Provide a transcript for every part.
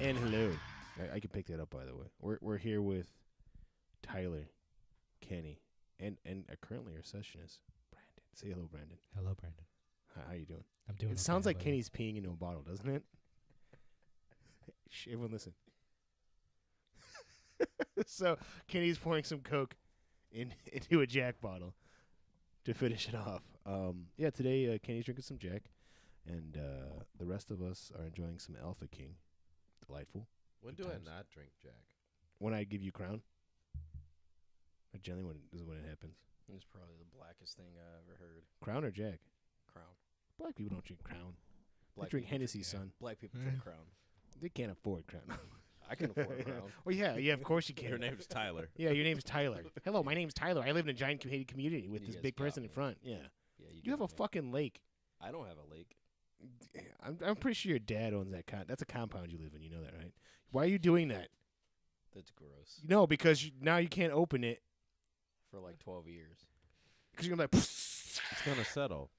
And hello. I can pick that up, by the way. We're here with Tyler, Kenny, and currently our sessionist, Brandon. Say hello, Brandon. Hello, Brandon. How you doing? I'm doing. It okay. sounds How like about you? Kenny's peeing into a bottle, doesn't it? Shh, everyone listen. So Kenny's pouring some Coke into a Jack bottle to finish it off. Yeah, today Kenny's drinking some Jack, and the rest of us are enjoying some Alpha King. Delightful. When Good do times. I not drink Jack? When I give you Crown, or generally when this is when it happens. It's probably the blackest thing I ever heard. Crown or Jack? Crown. Black people don't drink Crown. Black They drink people Hennessy, drink- son. Black people drink Crown. They can't afford Crown. I can afford Crown. Well, yeah, of course you can. Your name's Tyler. Yeah, your name's Tyler. Hello, my name's Tyler. I live in a giant community with You this guys big got person in me. front. Yeah. Yeah, You have a got me. fucking lake. I don't have a lake. I'm pretty sure your dad owns that. That's a compound you live in. You know that, right? Why are you doing that? That's gross. No, because now you can't open it For like 12 years. because you're gonna be like. It's gonna settle.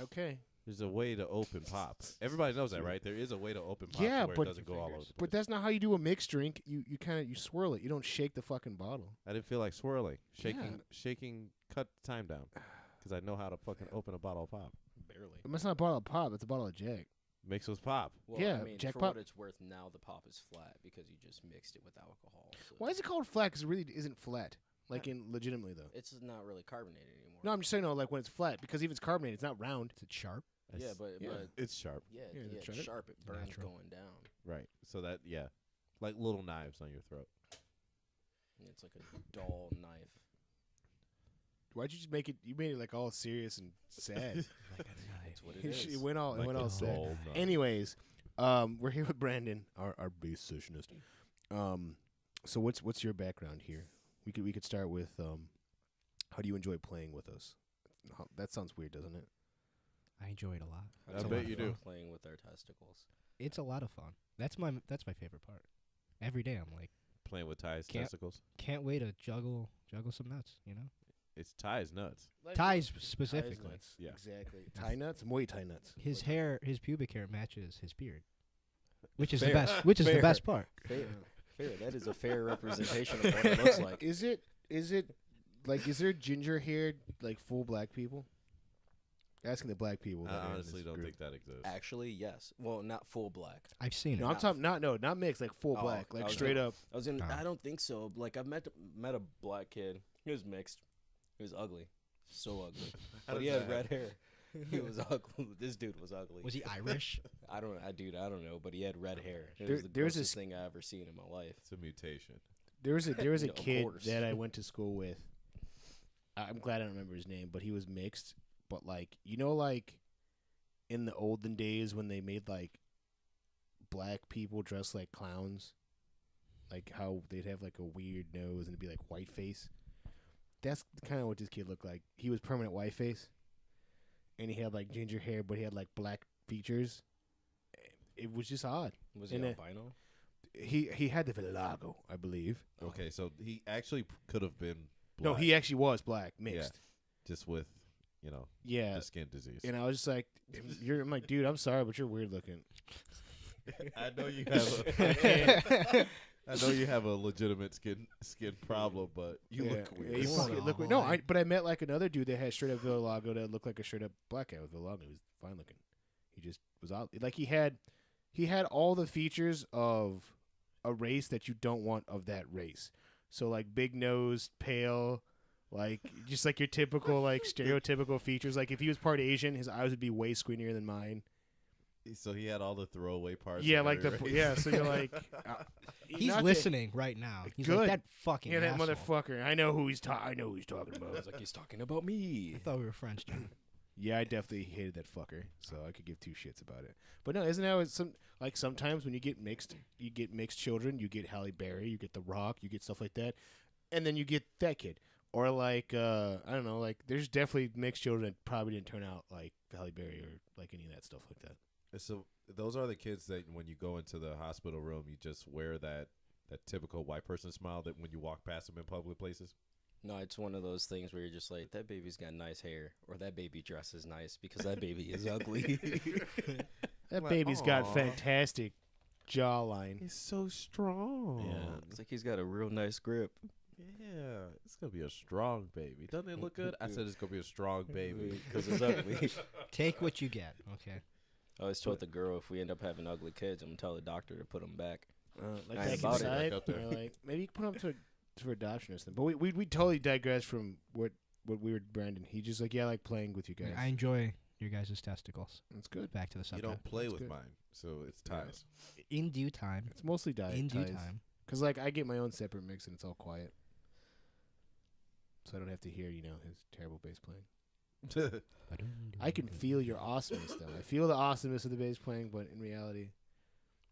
Okay. There's a way to open pop. Everybody knows that, right? There is a way to open pop Yeah, where but- it doesn't go all over the place. But that's not how you do a mixed drink. You swirl it. You don't shake the fucking bottle. I didn't feel like swirling, Yeah. shaking. Cut the time down, because I know how to fucking open a bottle of pop. Barely. It's not a bottle of pop. It's a bottle of Jack. Makes us pop. Well, Yeah, I mean, Jack for Pop- what it's worth, now the pop is flat because you just mixed it with alcohol. So Why is it called flat? Because it really isn't flat. Like in legitimately though. It's not really carbonated anymore. No, I'm just saying no. Like when it's flat, because if it's carbonated, it's not round. Is it sharp? Yeah, It's- but Yeah. it's sharp, yeah, Yeah, yeah, it's it's sharp. sharp. It burns Natural. going down. right? So that like little knives on your throat. It's like a dull knife. Why'd you just make it? You made it like all serious and sad. That's what it it is. went all Like a sad. dull knife. Anyways, we're here with Brandon, our bass sessionist. So what's your background here? We could start with how do you enjoy playing with us? That sounds weird, doesn't it? I enjoy it a lot. That's I a bet lot of you fun do. Playing with our testicles. It's a lot of fun. That's my favorite part. Every day I'm like, Playing with Ty's Can't- testicles. can't wait to juggle some nuts. You know, It's Ty's nuts. Ties specifically. nuts. Yeah. Exactly. Thai nuts, Muay Thai nuts. His hair, his pubic hair matches his beard, which is Fair. the best. Which is the Fair. best part. Fair. Fair. That is a fair representation of what it looks like. Is it like is there ginger haired like full black people? Asking the black people. that are I in honestly this don't group. think that exists. Actually, yes. Well, not full black. I've seen No, it. I'm talking not mixed, like full Oh, black, I like was straight gonna- up. I don't think so. Like I've met a black kid. He was mixed. He was ugly. So ugly. How But he does had that red hair. He was ugly. This dude was ugly. Was he Irish? I don't know, but he had red hair. It There- was the there's grossest this- thing I ever seen in my life. It's a mutation. There was a Yeah, of kid course. that I went to school with. I'm glad I don't remember his name, but he was mixed. But like like in the olden days when they made like black people dress like clowns, like how they'd have like a weird nose and it'd be like white face. That's kind of what this kid looked like. He was permanent white face, and he had like ginger hair, but he had like black features. It was just odd. Was he And it- albino? He had the vitiligo, I believe. Okay, so he actually could have been No, black, he actually was black, mixed. just with, Yeah. the skin disease. And I was just like, I'm like, dude, I'm sorry, but you're weird looking. I know you have I know you have a legitimate skin problem, but you look Yeah, weird. you Come fucking look weird. No, on. but I met like another dude that had straight up vitiligo that looked like a straight up black guy with vitiligo. He was fine looking. He just was out. Like he had all the features of a race that you don't want of that race. So like big nose, pale, like just like your typical like stereotypical features. Like if he was part Asian, his eyes would be way squintier than mine. So he had all the throwaway parts. Yeah, of like every race. yeah. So you're like, He's not that- listening right now. He's Good. like that fucking. Yeah, that asshole. motherfucker. I know who he's I know who he's talking I about. was like, he's talking about me. I thought we were friends, John. Yeah, I definitely hated that fucker, so I could give two shits about it. But no, isn't that sometimes when you get mixed children, you get Halle Berry, you get The Rock, you get stuff like that, and then you get that kid, or like I don't know, like there's definitely mixed children that probably didn't turn out like Halle Berry or like any of that stuff like that. So those are the kids that when you go into the hospital room, you just wear that typical white person smile that when you walk past them in public places. No, it's one of those things where you're just like, that baby's got nice hair, or that baby dresses nice because that baby is ugly. That Like, baby's got aw. fantastic jawline. He's so strong. Yeah. It's like he's got a real nice grip. Yeah, it's gonna be a strong baby. Doesn't it look good? I said it's gonna be a strong baby. Because it's ugly. Take what you get. Okay. I always told the girl if we end up having ugly kids, I'm gonna tell the doctor to put them back. Like I back ain't about it. inside, Back up there. or like maybe you can put them for adoption or something. But we totally digress from what we were Brandon. He just like, yeah, I like playing with you guys. I enjoy your guys' testicles. That's good. Back to the You subject. don't play That's with good. mine, so it's ties. In due time. It's mostly diet In due ties. time. Cause like I get my own separate mix and it's all quiet, so I don't have to hear his terrible bass playing. I can feel your awesomeness though. I feel the awesomeness of the bass playing, but in reality,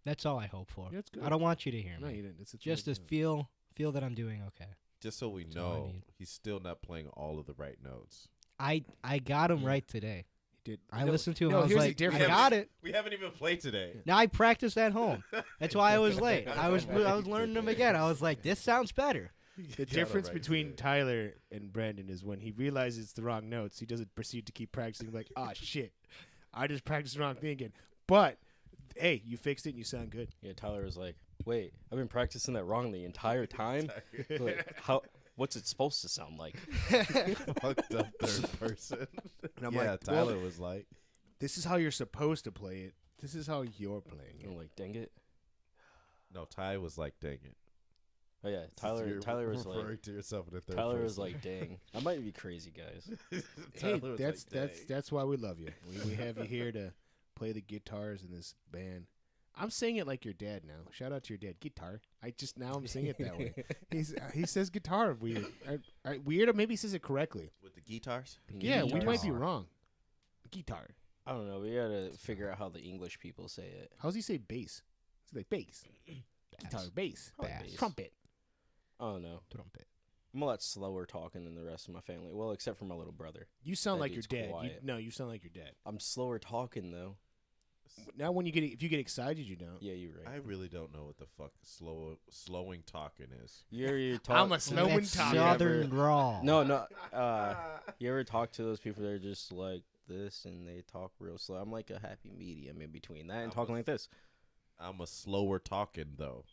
That's all I hope for. yeah, it's good. I don't want you to hear No, me. you didn't. It's Just really to good. feel that I'm doing okay. Just so we That's all I know, need. he's still not playing all of the right notes. I got him right today. He did. I No, listened to him. no, I was here's the like, I difference. got it. We haven't even played today. Now I practiced at home. That's why I was late. I was learning them again. I was like, this sounds better. The difference between Tyler and Brandon is when he realizes it's the wrong notes, he doesn't proceed to keep practicing. Like, ah, shit, I just practiced the wrong thing again. But hey, you fixed it and you sound good. Yeah, Tyler was like, "Wait, I've been practicing that wrong the entire time. Like, what's it supposed to sound like?" fucked up third person. And I'm yeah, like, Tyler well, was like, this is how you're supposed to play it. This is how you're playing I'm it. like, "Dang it!" no, Ty was like, dang it. Oh yeah, Since Tyler you're was referring like, to yourself in the third Tyler was person. like, "Dang, I might be crazy, guys." Hey, Tyler was that's like, that's "Dang." that's why we love you. We have you here to play the guitars in this band. I'm saying it like your dad now. Shout out to your dad, guitar. Now I'm saying it that way. He says guitar weird. Weird, or maybe he says it correctly. with the guitars. Yeah, we might be Guitar. wrong. Guitar. I don't know. We gotta figure out how the English people say it. How's he say bass? He's like bass, guitar, bass, Bass. trumpet. I don't know. Trumpet. I'm a lot slower talking than the rest of my family. Well, except for my little brother. You sound That like your dude's dad. quiet. You sound like your dad. I'm slower talking though. Now, if you get excited, you don't. Yeah, you're right. I really don't know what the fuck slowing talking is. You talk. I'm a slow one That's talker. Southern drawl. No. You ever talk to those people that are just like this and they talk real slow? I'm like a happy medium in between that and talking like this. I'm a slower talking though.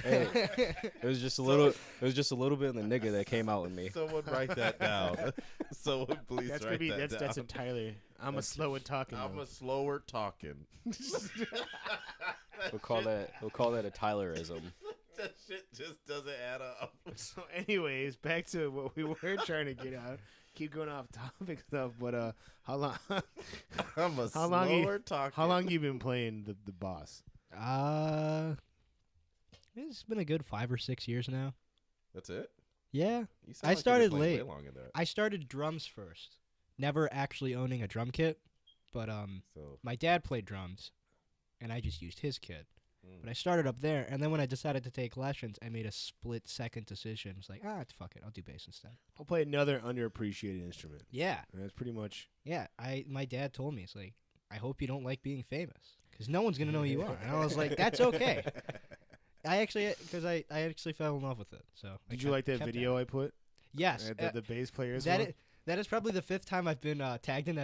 Hey, it was just a little. It was just a little bit of the nigga that came out in me. Someone write that down. Someone please That's write gonna be that down. that's a Tyler. I'm a slow and talking. I'm though. a slower talking. We'll call that a Tylerism. That shit just doesn't add up. So, anyways, back to what we were trying to get out. Keep going off topic stuff, but how long? I'm a How long you- slower talking. How long you been playing the boss? It's been a good 5 or 6 years now. That's it. Yeah. You sound I like you've been started playing late. Way longer than that. I started drums first. Never actually owning a drum kit, but So my dad played drums, and I just used his kit. mm. But I started up there, and then when I decided to take lessons, I made a split-second decision. It's like, fuck it, I'll do bass instead. I'll play another underappreciated instrument. Yeah, And that's pretty much. yeah. My dad told me, it's like, I hope you don't like being famous, because no one's gonna know who you are. And I was like, that's okay. I actually fell in love with it. So I Did you like that kept video I put? Yes, The bass players. that one? that is probably the 5th time I've been tagged in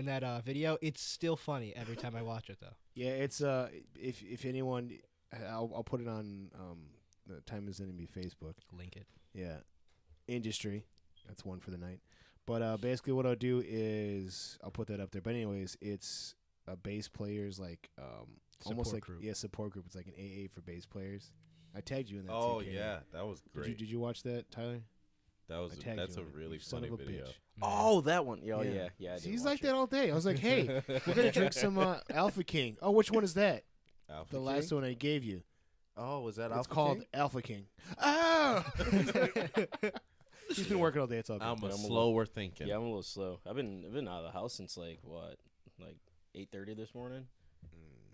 that video. It's still funny every time I watch it, though. Yeah, it's if anyone, I'll put it on the Time Is Enemy Facebook. Link it. Yeah, industry. That's one for the night. But basically, what I'll do is I'll put that up there. But anyways, it's a bass players like almost Support like group. support group. It's like an AA for bass players. I tagged you in that. Oh too, yeah, that was Did great. you watch that, Tyler? That was I tagged that's you a in it, really you son funny of a video. bitch. Oh, that one. Yeah, Yeah. yeah. I did He's watch like it. that all day. I was like, hey, we're gonna drink some Alpha King. Oh, which one is that? Alpha The last King? one I gave you. Oh, was that It's Alpha called King? Alpha King. Oh! He's been working all day. It's all good. I'm Yeah, a I'm a slower thinking. Yeah, I'm a little slow. I've been out of the house since like 8:30 this morning,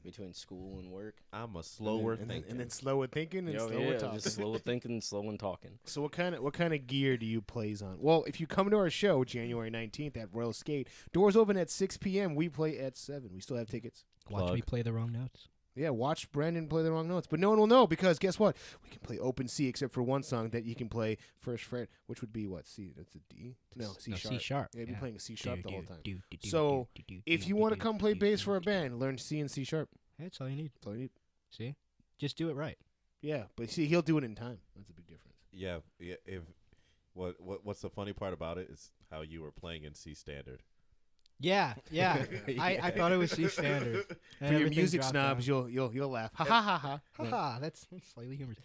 between school and work. I'm a slower and thinking. then slower thinking and Yo, slower yeah, talking. just slow thinking, slow and talking. So what kind of gear do you plays on? Well, if you come to our show January 19th at Royal Skate, doors open at 6 p.m. We play at 7. We still have tickets. Watch Plug. me play the wrong notes. Yeah, watch Brandon play the wrong notes, but no one will know because guess what? We can play open C except for one song that you can play first fret, which would be what? C? That's a D? No, C sharp. C sharp. Yeah, you've been playing C sharp the whole time. Do, So, If you want to come play bass for a band, band, learn C and C sharp. That's all you need. That's all you need. See? Just do it right. Yeah, but see, he'll do it in time. That's a big difference. Yeah. If what's the funny part about it is how you were playing in C standard. Yeah. I thought it was C standard. For your music snobs, you'll laugh. Ha ha ha ha. Haha, that's slightly humorous.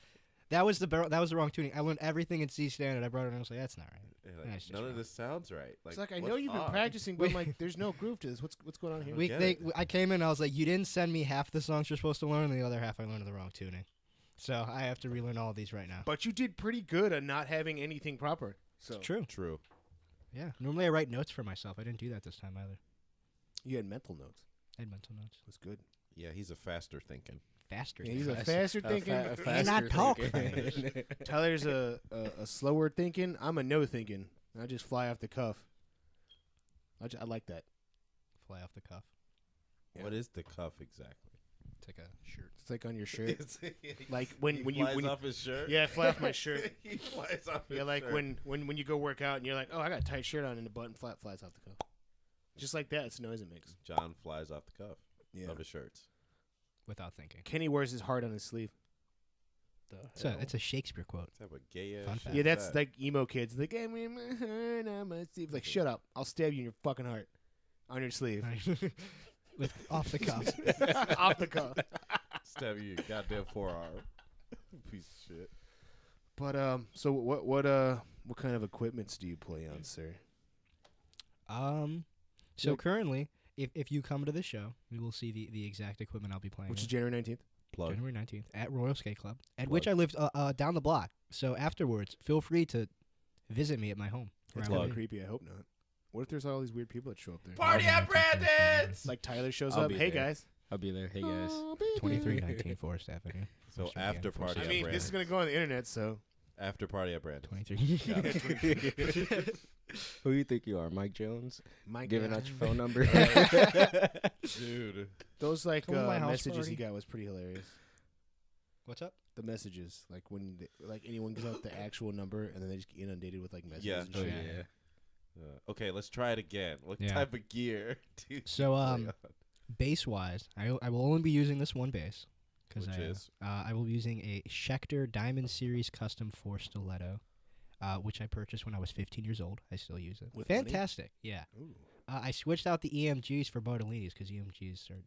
That was the wrong tuning. I learned everything in C standard. I brought it and I was like, that's not right. Like, That's just none of wrong. this sounds right. It's like I what's know you've been off? practicing, but like there's no groove to this. What's going on here? get it. I came in. I was like, you didn't send me half the songs you're supposed to learn, and the other half I learned the wrong tuning. So I have to relearn all of these right now. But you did pretty good at not having anything proper. So It's true. True. Yeah. Normally I write notes for myself. I didn't do that this time either. you had mental notes. I had mental notes. That's good. Yeah, he's a faster thinking. Faster. Yeah, he's a Faster- faster thinking. And I talk fast. Tyler's a slower thinking. I'm a no thinking. I just fly off the cuff. I like that. Fly off the cuff. Yeah. What is the cuff exactly? It's like a shirt. It's like on your shirt. It's- Like when he you flies when you, off his shirt. yeah, fly off my shirt. He flies off his Yeah, like shirt. when you go work out and you're like, oh, I got a tight shirt on and the button flies off the cuff. Just like that, it's the noise it makes. John flies off the cuff Yeah. of his shirts. Without thinking. Kenny wears his heart on his sleeve. It's a Shakespeare quote. What type of gay ass Fun shit fact. Yeah, is that's that? like emo kids. Like, give me my heart on my sleeve. Like, shut up. I'll stab you in your fucking heart. On your sleeve. With off the cuff. Off the cuff. Stab you, your goddamn forearm. Piece of shit. But so what kind of equipments do you play on, sir? So Like- currently, if you come to the show, you will see the exact equipment I'll be playing. Which is with. January 19th. Plug. January 19th at Royal Skate Club, at Plug. which I lived down the block. So afterwards, feel free to visit me at my home. That's where I kind live. of creepy. I hope not. What if there's all these weird people that show up there? Party at Brandon's! Like Tyler shows I'll up. be Hey there. guys. I'll be there. Hey guys. 2319 Forest Avenue. So First one after again, party I at mean, Brandon's. this is gonna go on the internet, so After party at Brandon's. 23. Who do you think you are, Mike Jones? my Giving God. out your phone number. Dude. Those like Come to my house messages party. he got was pretty hilarious. What's up? The messages, like when like anyone gives out the actual number and then they just get inundated with like messages. Yeah. and Oh shit. yeah. Okay, let's try it again. What Yeah. type of gear do you So play on? bass wise, I will only be using this one bass because Which is? I will be using a Schecter Diamond Series Custom 4 Stiletto, which I purchased when I was 15 years old. I still use it. With money? Fantastic, yeah. Ooh. I switched out the EMGs for Bartolini's because EMGs are.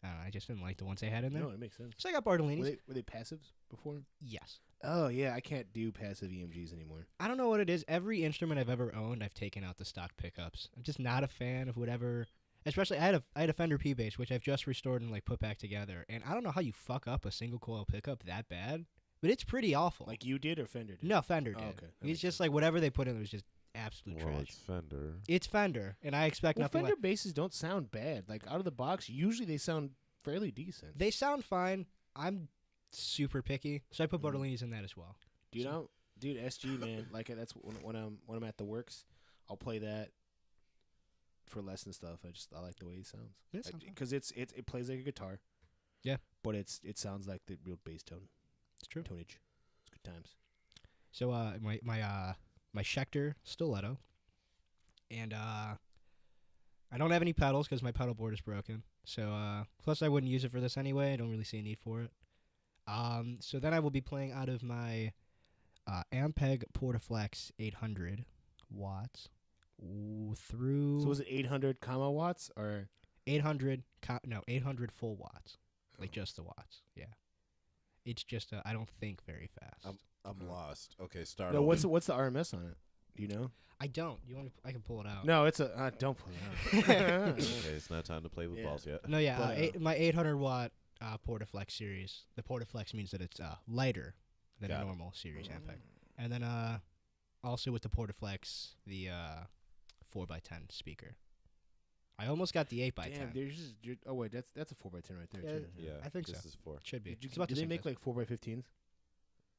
I don't know. I just didn't like the ones they had in there. No, it makes sense. So I got Bartolini's. Were they passives before? Yes. Oh yeah, I can't do passive EMGs anymore. I don't know what it is. Every instrument I've ever owned, I've taken out the stock pickups. I'm just not a fan of whatever. Especially, I had a Fender P bass, which I've just restored and like put back together. And I don't know how you fuck up a single coil pickup that bad, but it's pretty awful. Like you did or Fender did? no, Fender Oh, did. okay. That It's makes just sense. like whatever they put in was just absolute Well, trash. it's Fender. It's Fender, and I expect Well, nothing. Fender Like, basses don't sound bad. Like out of the box, usually they sound fairly decent. they sound fine. I'm super picky, so I put Mhm. Bartolini's in that as well. Dude, SG man, like that's when I'm at the works, I'll play that for lesson stuff. I like the way he sounds. It sounds fun. Because it plays like a guitar. Yeah. But it sounds like the real bass tone. It's true. Tonage. It's good times. So my Schecter Stiletto, and I don't have any pedals because my pedal board is broken. So plus I wouldn't use it for this anyway. I don't really see a need for it. So then I will be playing out of my Ampeg Portaflex 800 watts through So was it 800 comma watts or 800 full watts, like just the watts. Yeah, it's just I don't think very fast. I'm lost. Okay, start no? over. What's the RMS on it? Do you know? I don't. You want me? I can pull it out. No, it's a don't pull it out. Okay, it's not time to play with Yeah. balls yet. No, yeah, But, my 800 watt Portaflex series. The Portaflex means that it's lighter than Got a it. normal series Ampeg. And then also with the Portaflex, the 4x10 speaker. I almost got the 8x10. Damn, there's just oh wait, that's a 4x10 right there. Yeah, too. Yeah, I think this so. is for. It should be. Did It's about do the they same make size. like 4x15s?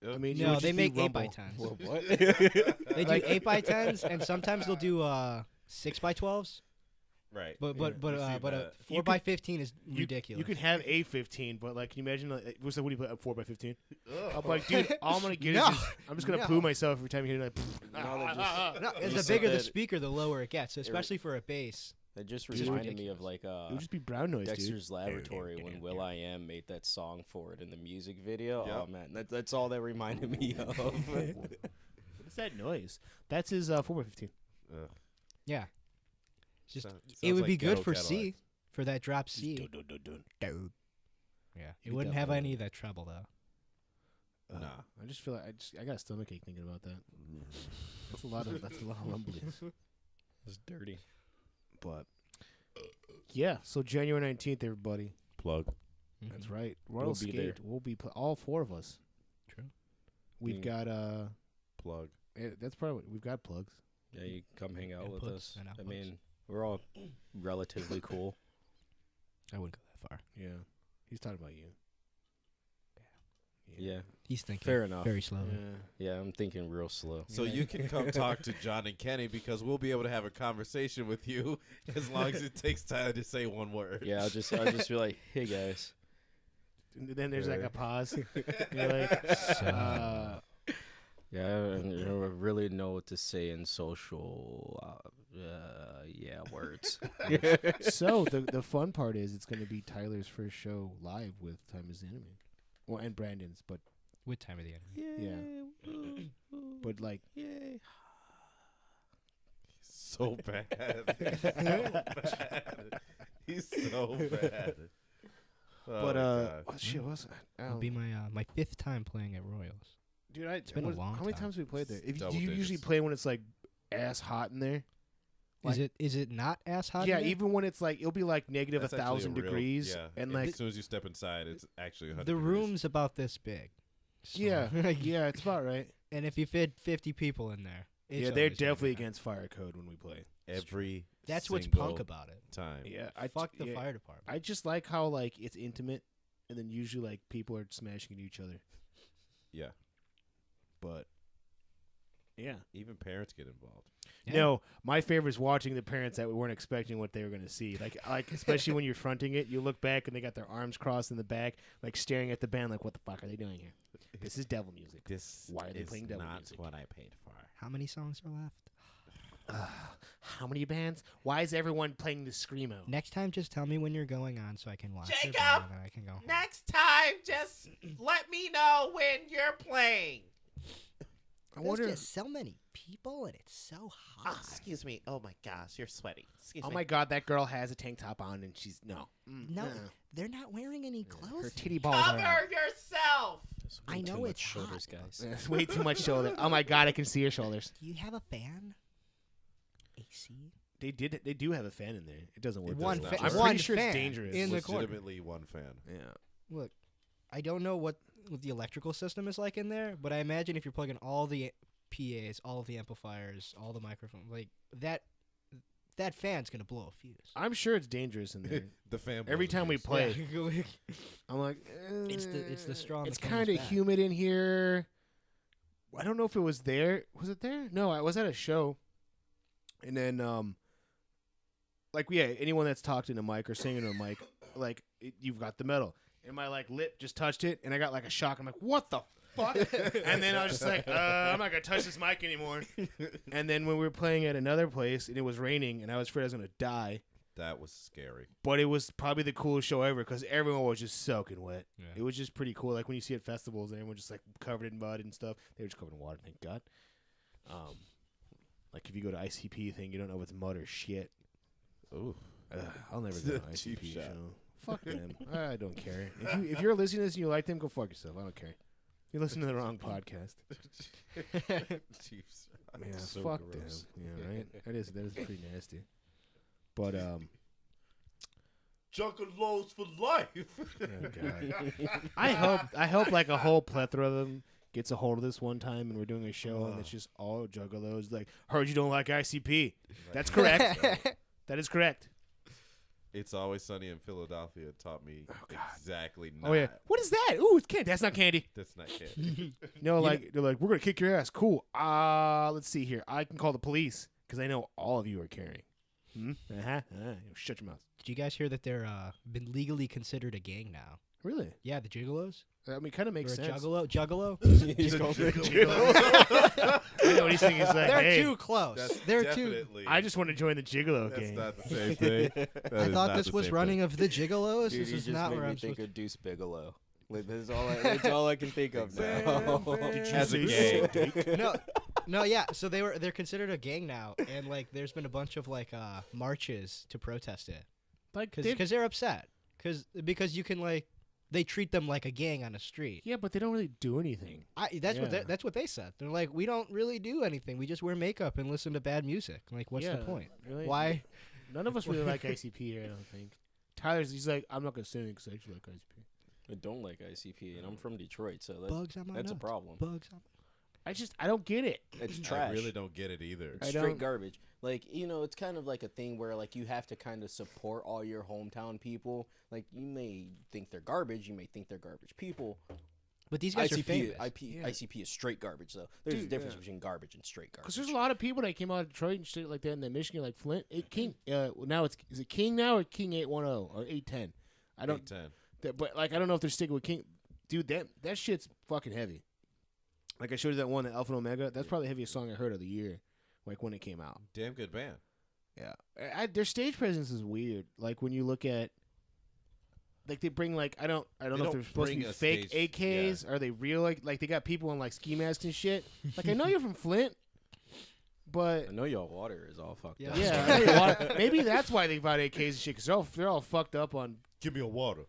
Yep. I mean, it No, would they just be make Rumble. 8x10s. What? They do 8x10s, and sometimes they'll do 6x12s. Right. But Yeah, but you see but a that. You 4x15 is You- ridiculous. You can have a 15, but like, can you imagine? Like, so what do you put a 4x15? I'm like, dude, all I'm gonna get No. is I'm just gonna No. poo myself every time you hear like. No, they just- no, You the said bigger the that- speaker, the lower it gets, especially for a bass. It just Dude, reminded me of ridiculous. like It would just be brown noise, dude. Dexter's Laboratory when Will.i.am made that song for it in the music video. Yep. Oh man, that's all that reminded me of. What is that noise? That's his 4x15. Yeah. Just Sounds it would like be good ghetto for Cadillac. C, for that drop Just C. dun, dun, dun, dun. Dude. Yeah. It Be wouldn't have definitely- any of that treble though. Nah. I just feel like I got a stomachache thinking about that. That's a lot of rumblings. It's dirty. But yeah, so January 19th, everybody. Plug. That's Mhm. right. Royal We'll be Skate. there. We'll be all four of us. True. We've got Plug. that's probably we've got plugs. Yeah, you come hang out with Inputs us. and I outputs. mean, we're all relatively cool. I wouldn't go that far. Yeah, he's talking about you. Yeah, He's thinking fair enough. very slowly. Yeah. Yeah, I'm thinking real slow. So you can come talk to John and Kenny because we'll be able to have a conversation with you as long as it takes time to say one word. Yeah, I'll just be like, hey guys. And then there's like a pause. You're like, Yeah, I don't really know what to say in social. Words. so the fun part is it's going to be Tyler's first show live with Time is the Enemy. Well, and Brandon's, but With time of the enemy. but like Yay. So bad. So bad. He's so bad. Oh but my God. what shit was it? It'll be my my 5th time playing at Royals. Dude, it's been a long How many time. times have we played there? If, Double do you usually digits. play when it's like ass hot in there? Like- Is it not ass hot? Yeah, in there? even when it's like it'll be like negative That's actually 1,000 a real- degrees, yeah. and And like as soon as you step inside, it's actually 100 the degrees. room's about this big. So, yeah, yeah, it's about right. And if you fit 50 people in there, it's Yeah, they're always gonna be definitely hot. against fire code when we play. every That's what's single punk about it. time. Yeah, Fuck the yeah, fire department. I just like how like it's intimate, and then usually like people are smashing into each other. Yeah. But yeah, Even parents get involved. Yeah. no, my favorite is watching the parents that we weren't expecting what they were going to see. Like especially when you're fronting it, you look back and they got their arms crossed in the back, like staring at the band, like what the fuck are they doing here? This is devil music. This Why are they is playing devil not music? what I paid for. How many songs are left? How many bands? Why is everyone playing the screamo? Next time, just tell me when you're going on so I can watch it. Jacob! And then I can go home. Next time, just let me know when you're playing. I wonder. just so many people and it's so hot. Oh, excuse me. Oh my gosh, you're sweaty. Excuse Oh me. my god, that girl has a tank top on and she's no. No, they're not wearing any clothes. Her titty balls are Cover out. yourself. There's I way know too much it's shoulders, hot. guys. That's way too much shoulder. Oh my god, I can see her shoulders. Do you have a fan? AC? They do have a fan in there. It doesn't work. One that fa- well. I'm one pretty sure fan it's dangerous. in the corner. Legitimately one fan. Yeah. Look, I don't know what the electrical system is like in there, but I imagine if you're plugging all the PAs, all of the amplifiers, all the microphones, like that fan's gonna blow a fuse. I'm sure it's dangerous in there. The fan. Every blows time we juice. play, Yeah. I'm like, It's the straw in It's the camel's kind of back. humid in here. I don't know if it was there. Was it there? No, I was at a show, and then anyone that's talked in a mic or singing in a mic, like you've got the metal, and my like lip just touched it, and I got like a shock. I'm like, what the fuck? And then I was just like, I'm not gonna touch this mic anymore. And then when we were playing at another place, and it was raining, and I was afraid I was gonna die. That was scary. But it was probably the coolest show ever because everyone was just soaking wet. Yeah. It was just pretty cool. Like when you see at festivals, and everyone just like covered in mud and stuff. They were just covered in water, thank God. Like if you go to ICP thing, you don't know if it's mud or shit. Ooh. I'll never go to an Cheap ICP shot. show. Fuck them. I don't care. If you're listening to this and you like them, go fuck yourself. I don't care. You're listening to the wrong podcast. Chiefs. Yeah, So fuck gross. them. Yeah, right. That is pretty nasty. But Juggalos for life. oh God. I hope like a whole plethora of them gets a hold of this one time and we're doing a show and it's just all juggalos. Like, heard you don't like ICP. That's correct. That is correct. It's Always Sunny in Philadelphia taught me exactly not. Oh yeah. What is that? Ooh, it's candy. That's not candy. That's not candy. No, like they're like, we're gonna kick your ass. Cool. Let's see here. I can call the police because I know all of you are carrying. Shut your mouth. Did you guys hear that they're been legally considered a gang now? Really? Yeah, the Gigolos. I mean, kind of makes Or a sense. Juggalo. He's called it I know what he's thinking. He's like, They're hey, too close. That's They're too. definitely. I just want to join the Gigolo That's gang. not the same thing. That I is thought not this the was same running thing. of the Gigolos. Dude, This you is just not made where me I'm think supposed. of Deuce Bigelow. Like, that's all I can think of now. Did you As a say gang. Dick? No, yeah. So they're considered a gang now, and like there's been a bunch of like marches to protest it Like, because they're upset because you can like they treat them like a gang on the street. yeah, but they don't really do anything. That's what they said. They're like, we don't really do anything. We just wear makeup and listen to bad music. Like, what's the Yeah, point? really? Why? None of us really like ICP here, I don't think. He's like, I'm not going to say anything because I actually like ICP. I don't like ICP, and I'm from Detroit, so Bugs on my that's a nuts. problem. Bugs on. I don't get it. It's trash. I really don't get it either. I Straight don't- garbage. Like, it's kind of like a thing where like you have to kind of support all your hometown people. Like, you may think they're garbage, you may think they're garbage people. But these guys are famous. Yeah. ICP is straight garbage, though. There's a Dude, difference yeah. between garbage and straight garbage. Because there's a lot of people that came out of Detroit and shit like that, and then Michigan, like Flint. King, now is it King now or King 810 or 810? I don't. 810. But like, I don't know if they're sticking with King. Dude, that shit's fucking heavy. Like I showed you that one, the Alpha and Omega. That's probably the heaviest song I heard of the year, like when it came out. Damn good band. Yeah, their stage presence is weird. Like when you look at, like they bring like I don't know if don't they're supposed to bring be a fake stage- AKs. Are they real? Like they got people in like ski masks and shit. Like I know you're from Flint, but I know y'all water is all fucked Yeah. up. yeah, I know maybe that's why they bought AKs and shit. Because they're all fucked up on. Give me a water.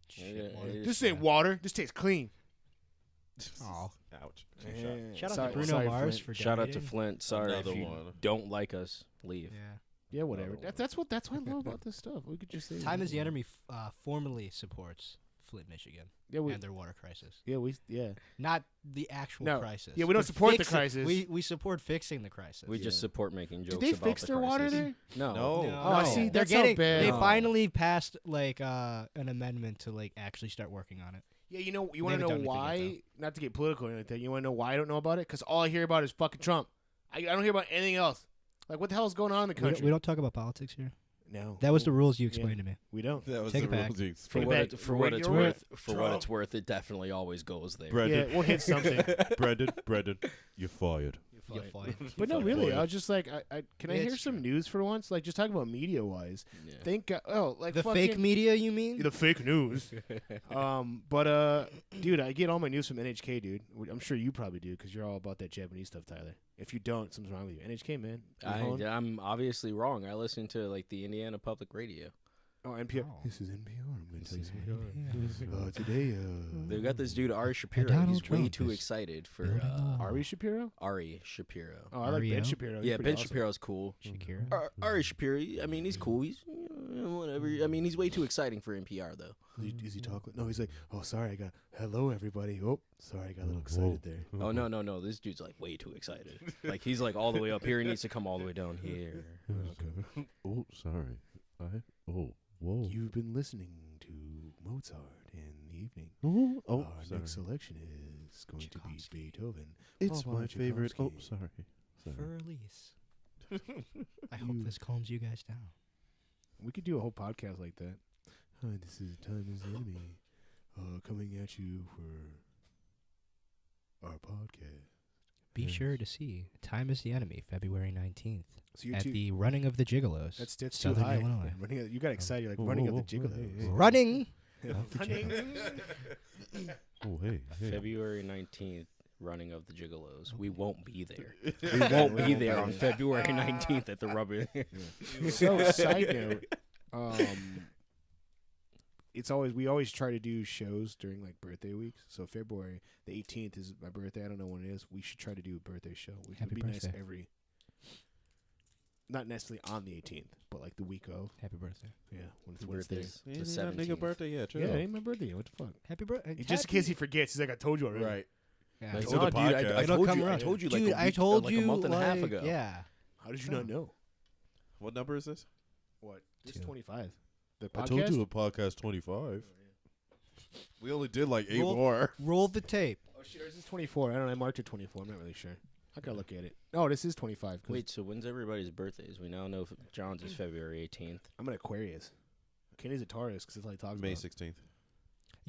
Shit, Yeah, This ain't water. This tastes clean. Aw. Ouch. Shout out Sorry- to Bruno sorry, Mars Flint. for Shout out to donating. Flint. Sorry Another if you one. don't like us. Leave. Yeah. Yeah, whatever. Another one. That's what I love about this stuff. We could just say Time is the Enemy formally supports Flint, Michigan, Yeah, and their water crisis. yeah. Not the actual No. crisis. Yeah, we don't But support the fix it. crisis. We support fixing the crisis. We just support making jokes Did they about fix the their water crisis. there? No. No. Oh, see, they're that's how getting. bad. They No. finally passed like an amendment to like actually start working on it. Yeah, you want They to haven't know done anything why? yet, Not to get political or anything. You want to know why I don't know about it? Because all I hear about is fucking Trump. I don't hear about anything else. Like, what the hell is going on in the country? We don't talk about politics here. No, That was the rules you explained to me. we don't. That was Take the it back. rules you For Take explained. it what, back. it, for what Wait, it's you're worth, right. for what it's worth, it definitely always goes there. Brendan, Yeah, we'll hit something. Brendan, you're fired. You're fired. But no, Fuck really, boy. I was just like, can I It's hear some true. news for once? Like, just talk about media wise. Yeah. Thank God. Like The fucking, fake media, you mean? the fake news. Dude, I get all my news from NHK, dude. I'm sure you probably do because you're all about that Japanese stuff, Tyler. If you don't, something's wrong with you. NHK, man. I'm obviously wrong. I listen to like the Indiana Public Radio. Oh, NPR. Oh. This is NPR. I'm going to tell you This is something. Today, They've got this dude Ari Shapiro. Donald He's way Trump too is excited for building a wall. Ari Shapiro? Ari Shapiro. Oh, I like Ben REO? Shapiro. He's Yeah, pretty Ben awesome. Shapiro's cool. Shakira. Ari Shapiro, I mean, he's cool. He's whatever. I mean, he's way too exciting for NPR though. Is he talking? No, he's like, oh, sorry, I got, hello, everybody. Oh, sorry, I got a little excited there. Oh no, this dude's like way too excited. Like he's like all the way up here. He needs to come all the way down here. Oh, sorry. Whoa. You've been listening to Mozart in the evening. Oh, Our sorry. next selection is going to be Tchaikovsky. Beethoven. It's followed by my favorite. Oh, Tchaikovsky. sorry. For release. I hope this calms you guys down. We could do a whole podcast like that. Hi, this is Time is the Enemy, coming at you for our podcast. Be Yes. sure to see Time is the Enemy, February 19th, So you're at too, the Running of the Gigolos. that's too Southern high. Illinois. Running of, you got excited. You're like Whoa, running whoa, of the whoa, Gigolos. hey, hey. Running! Running. Oh, hey. February 19th, running of the Gigolos. We won't be there. We won't be there on February 19th at the rubber. So, side note, we always try to do shows during like birthday weeks. So February the 18th is my birthday. I don't know when it is. We should try to do a birthday show. It Happy would be nice birthday. not necessarily on the 18th, but like the week of. Happy birthday. Yeah, when it's Wednesday. Birthday's the It's not 17th. nigga birthday yet. Yeah, it ain't my birthday. What the fuck? Happy birthday. Just in case he forgets, he's like, I told you already. Right. Yeah. Like, Told no, the dude, I podcast. told come you. I around. told you like Dude, a I week, told like you a month and a half like, ago. Yeah. How did you not know? What number is this? What? This Two. 25. The I podcast? told you a podcast 25. We only did like 8 Roll- more. Roll the tape. Oh, shit, ours is 24. I don't know. I marked it 24. I'm not really sure. I gotta look at it. Oh, this is 25. 'cause Wait, so when's everybody's birthdays? We now know if John's is February 18th. I'm an Aquarius. Kenny's a Taurus because that's all he talks May about. 16th.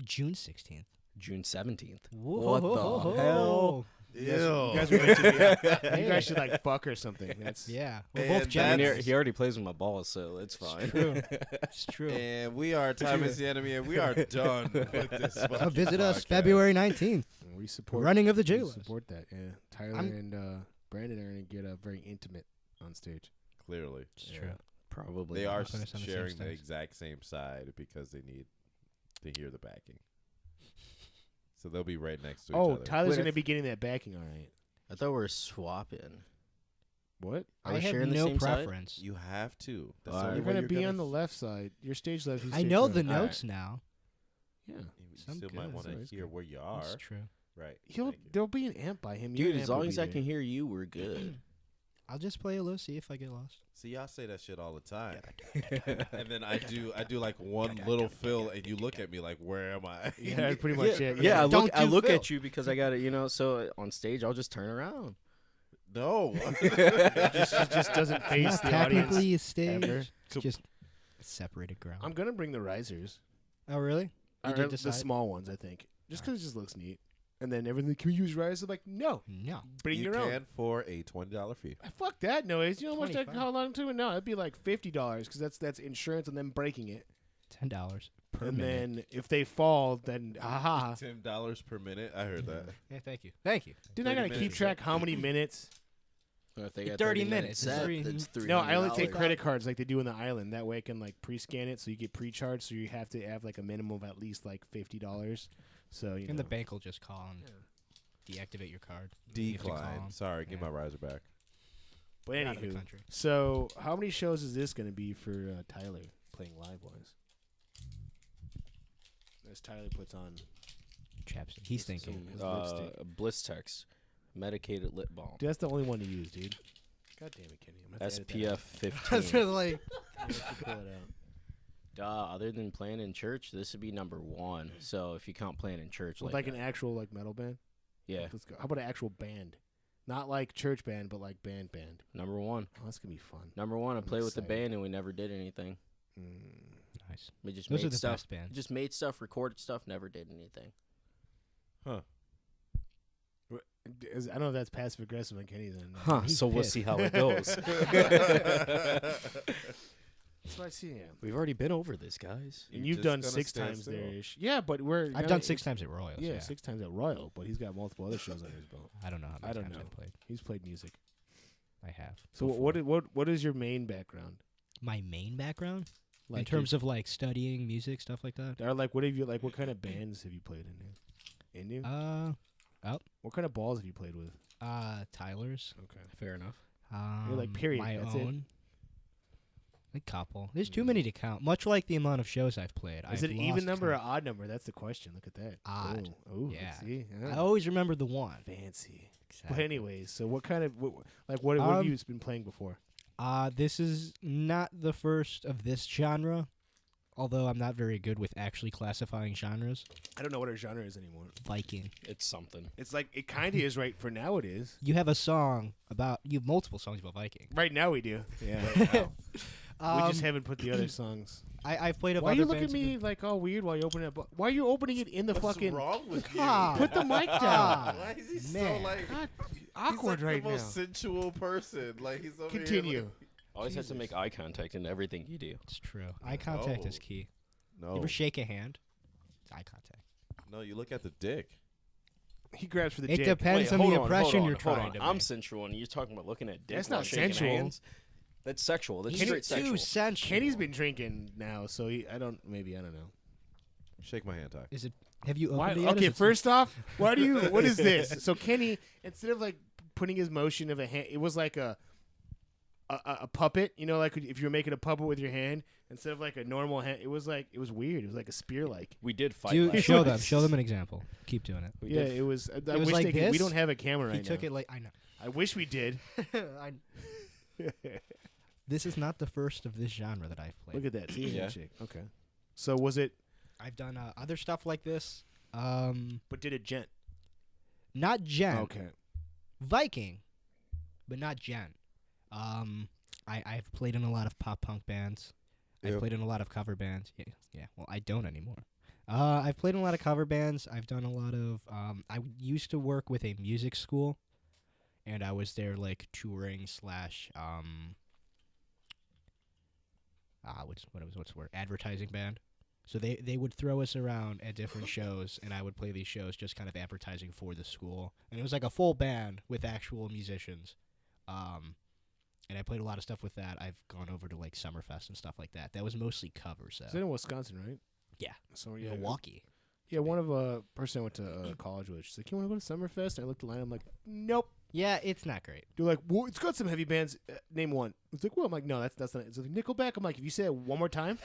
June 16th. June 17th. What the hell? You guys are meant to be, you guys should like fuck or something. That's Yeah, we're And both that's- I mean, Geminis. he already plays with my balls, so it's fine. True. It's true. And we are Time is the Enemy, and we are done with this. Come fucking visit us podcast. February 19th. we support. Running of the we Gill. support that. Yeah, Tyler I'm- and Brandon are gonna get very intimate on stage. Clearly, It's Yeah. true. Probably. they are Put us on the same sharing the stage. exact same side because they need to hear the backing. So they'll be right next to each Oh, other. Tyler's Wait, gonna be getting that backing. All right. I thought we were swapping. What? Are I we have sharing the no same side? preference. You have to. That's All the right. only You're way gonna be on the left side. Your stage left. he's I stage know right. the All notes now. Yeah. You Some still good, might want so to it's hear good. where you are. That's true. Right. He'll. Thank you. There'll be an amp by him. Your Dude, amp as will long be as I there. can hear you, we're good. I'll just play it low, see if I get lost. See, y'all say that shit all the time, and then I do like one little fill, and you look at me like, "Where am I?" Yeah, that's pretty much it. Yeah, I Don't do look Phil. at you because I got it, so on stage I'll just turn around. No. It just doesn't face Not the audience. technically a stage. ever. It's just separated ground. I'm gonna bring the risers. Oh, really? You Or did the decide? small ones, I think, just because it just looks neat. And then everything. Can we use risers? I'm like, no, No. bring you your can own. for a $20 fee. Fuck that noise. You know how much that 25. how long to it? No, it'd be like $50 because that's insurance and then breaking it. $10 per and minute. then if they fall, then aha. $10 per minute. I heard that. Yeah, thank you. Thank you. Didn't I 30 gotta keep minutes. track how many minutes? If they Get got 30 30 minutes, it's set, three- that's No, I only take $300. credit cards like they do in the island. That way I can like pre-scan it, so you get pre-charged. So you have to have like a minimum of at least like $50. So you And know. the bank will just call and deactivate your card. You have to call Decline. 'em. Sorry, give Yeah. my riser back. But Get out of the anywho, country. so how many shows is this gonna be for Tyler playing live wise? As Tyler puts on. Chapstick. He's Some- thinking. his lipstick. Blistex, medicated lip balm, Dude, that's the only one to use, dude. God damn it, Kenny. I'm gonna have to edit that SPF out. 15. like, I'm gonna have to pull it out. Other than playing in church, this would be number one. So if you count playing in church, With like, like an actual like metal band. yeah, Let's go. How about an actual band? Not like church band, but like band. number one. Oh, that's gonna be fun. Number one, I I'm played with the excited. band and we never did anything. nice. We just Those are made the stuff. best bands. Just made stuff, recorded stuff, never did anything. Huh. I don't know if that's passive aggressive on Kenny then. He's So we'll pissed. see how it goes. That's what I see. Yeah. We've already been over this, guys. And You're you've just done gonna 6 stand times still. there-ish. Yeah, but we're. I've done 6 times at Royals. Yeah, Yeah, 6 times at Royal, but he's got multiple other shows on his belt. I don't know how I many don't times know. I've played. He's played music. I have. So what is your main background? My main background? Like in terms of like studying music, stuff like that? or like what have you like? What kind of bands have you played in? In you? What kind of balls have you played with? Tyler's. Okay. Fair enough. You're like, period, My that's it? own. A couple. There's too many to count. Much like the amount of shows I've played. Is I've it an even lost number or count. odd number? That's the question. Look at that. Odd. Ooh, Yeah. See? I always remember the one. Fancy. But Exactly. anyways, so what kind of what have you been playing before? This is not the first of this genre, although I'm not very good with actually classifying genres. I don't know what our genre is anymore. Viking. It's something. It's like it kind of is right for now. It is You have a song about. You have multiple songs about Viking. right now. We do. Yeah. We just haven't put the other songs. I've played. Why you look at me like all weird while you open it? Why are you opening it in the What's fucking? wrong with you? Ah. Put the mic down. Why is he Man. so like God, he's awkward like right the now. most sensual person? Like he's over Continue. Here, Always have to make eye contact in everything you do. It's true. Eye contact is No. key. like, You ever shake a hand? It's eye contact. no, you look at the dick. He grabs for the It dick. depends on hold the on, impression hold you're on, hold trying on. to I'm make. sensual, and you're talking about looking at dick. That's while not shaking sensual. hands. That's sexual. That's He's straight too sexual. sensual. Kenny's been drinking now, so I don't know. Shake my hand, Ty. Is it? Have you opened Why, it yet? okay, Is it- first off, why do you? What is this? So Kenny, instead of like putting his motion of a hand, it was like a puppet. You know, like if you were making a puppet with your hand instead of like a normal hand. It was weird. It was like a spear, like. We did fight. Dude, last show night. them. Show them an example. Keep doing it. We Yeah, did it was. I was wish like they could, we this? don't have a camera right He took now. it like I know. I wish we did. This is not the first of this genre that I've played. Look at that. See Yeah. handshake. Okay. So was it? I've done other stuff like this. But did it gent? Not Gen. Okay. Viking, but not Gen. I've played in a lot of pop punk bands. I've Ew. played in a lot of cover bands. Yeah. Well, I don't anymore. I've played in a lot of cover bands. I've done a lot of. I used to work with a music school, and I was there like touring slash what's the word? Advertising band. So they would throw us around at different shows, and I would play these shows just kind of advertising for the school. And it was like a full band with actual musicians. And I played a lot of stuff with that. I've gone over to like Summerfest and stuff like that. That was mostly covers. It's in Wisconsin, right? Yeah. So yeah, Milwaukee. Yeah, one of person I went to college with. She's like, "You want to go to Summerfest?" And I looked at the line. I'm like, "Nope." Yeah, it's not great. They're like, "Well, it's got some heavy bands. Name one." It's like, "Well," I'm like, "No, that's not." It's like Nickelback. I'm like, "If you say it one more time,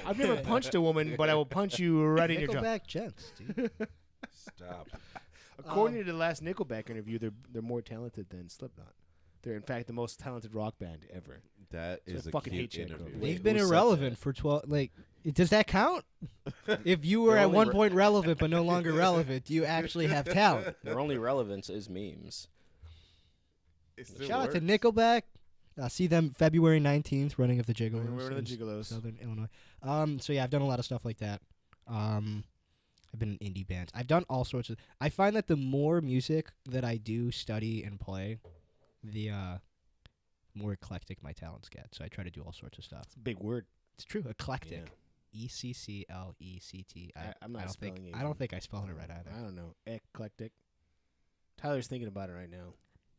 I've never punched a woman, but I will punch you right in your jaw." Nickelback gents, dude. Stop. According to the last Nickelback interview, they're more talented than Slipknot. They're in fact the most talented rock band ever. That So is I a fucking cute hate Jack interview. Crow. They've been who said irrelevant that? for 12. Like, does that count? If you were They're at only one re- point relevant but no longer relevant, do you actually have talent? Their only relevance is memes. It still Shout out to works. Nickelback. I'll see them February 19th, running of the Gigolos. We're the in Gigolos. Southern Illinois. So yeah, I've done a lot of stuff like that. I've been in indie bands. I've done all sorts of. I find that the more music that I do study and play, the more eclectic my talents get. So I try to do all sorts of stuff. It's a big word. It's true, eclectic. Yeah. ECCLECT. I'm not spelling it. I don't think I spelled it right either. I don't know. Eclectic. Tyler's thinking about it right now.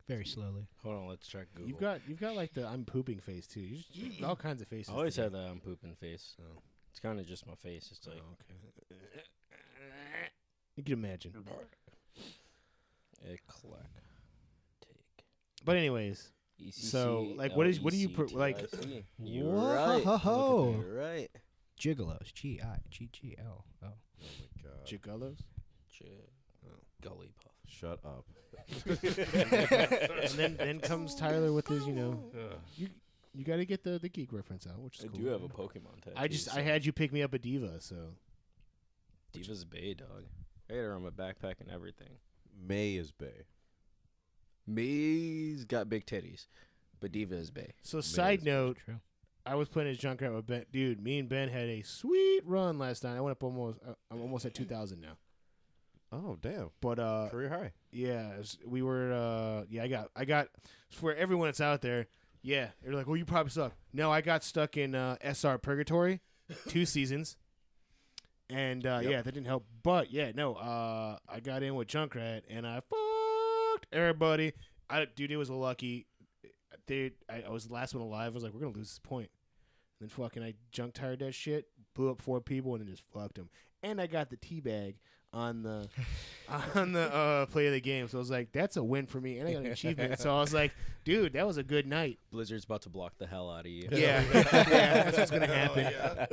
Very slowly. Hold on, let's check Google. You've got like the I'm pooping face too. You all kinds of faces. I always today. had that I'm pooping face. Oh. It's kind of just my face. It's like okay. You can imagine. eclectic. But anyways, So, like, what do you like? You're right. Whoa. You're right. Gigolos. Gigglo. Oh. Oh my god. Gigolos. Gully puff. Shut up. And then comes Tyler with his, you got to get the geek reference out, which is I cool. do have a Pokemon tattoo. I had you pick me up a diva, so Diva's Bay, dog. I got her on my backpack and everything. May is Bay. May's got big titties, but Diva is Bay. So side note, True. I was playing his Junkrat with Ben. Dude, me and Ben had a sweet run last night. I went up almost. I'm almost at 2,000 now. Oh damn. But Career high. yeah, we were. Yeah, I got for everyone that's out there. Yeah, they're like, well, you probably suck. No, I got stuck in SR Purgatory, 2 seasons, and yeah, that didn't help. But yeah, no, I got in with Junkrat and I fucked everybody. Dude, it was lucky. Dude, I was the last one alive. I was like, we're gonna lose this point. And then fucking I junk tired that shit, blew up 4 people, and then just fucked them. And I got the teabag on the play of the game. So I was like, that's a win for me. And I got an achievement. So I was like, dude, that was a good night. Blizzard's about to block the hell out of you. Yeah, yeah, that's what's gonna happen.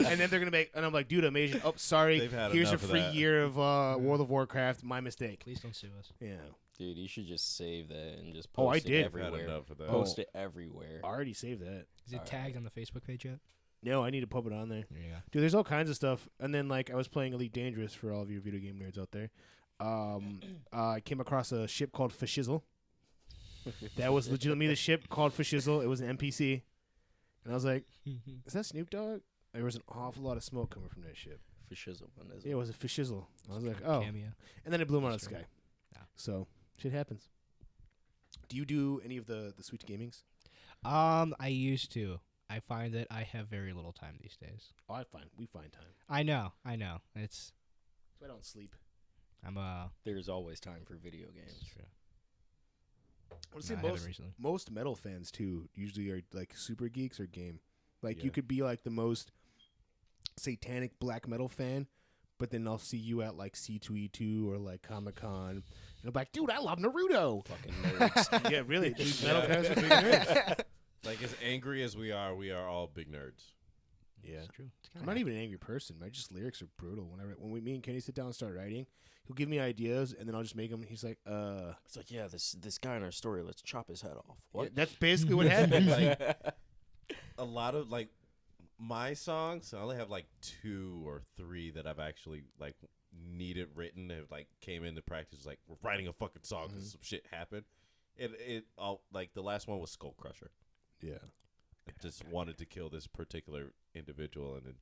And then they're gonna make, and I'm like, dude, amazing. Oh, sorry. They've had Here's a enough of free that. year of World of Warcraft. My mistake. Please don't sue us. Yeah, Dude, you should just save that and just Oh, I post did. it Had everywhere. enough of that. Post it everywhere. I already saved that. Is it tagged on the Facebook page yet? No, I need to put it on there. Yeah. Dude, there's all kinds of stuff. And then, like, I was playing Elite Dangerous for all of you video game nerds out there. I came across a ship called Fashizzle. That was legitimately the ship called Fashizzle. It was an NPC. And I was like, is that Snoop Dogg? There was an awful lot of smoke coming from that ship. For shizzle one is Yeah, it was a Fashizzle. I was like, oh. Cameo. And then it blew him out of the That's sky. right. So, shit happens. Do you do any of the Switch gamings? I used to. I find that I have very little time these days. Oh, we find time. I know. It's So I don't sleep. I'm There's always time for video games. true. I would say No, I haven't most recently. most metal fans too usually are like super geeks or game. Like Yeah. you could be like the most satanic black metal fan, but then I'll see you at like C2E2 or like Comic Con, and I'm like, dude, I love Naruto. Fucking nerds. Yeah, really, these metal guys are big nerds. Like as angry as we are all big nerds. Yeah, It's true. It's I'm kinda not even an angry person. My just lyrics are brutal. When me and Kenny sit down and start writing, he'll give me ideas, and then I'll just make them. He's like, It's like, yeah, this guy in our story, let's chop his head off. What? yeah, that's basically what happened. Like, A lot of like my songs, I only have like 2 or 3 that I've actually like needed written and like came into practice like we're writing a fucking song because some shit happened. It all like the last one was Skull Crusher. yeah, I just wanted to kill this particular individual and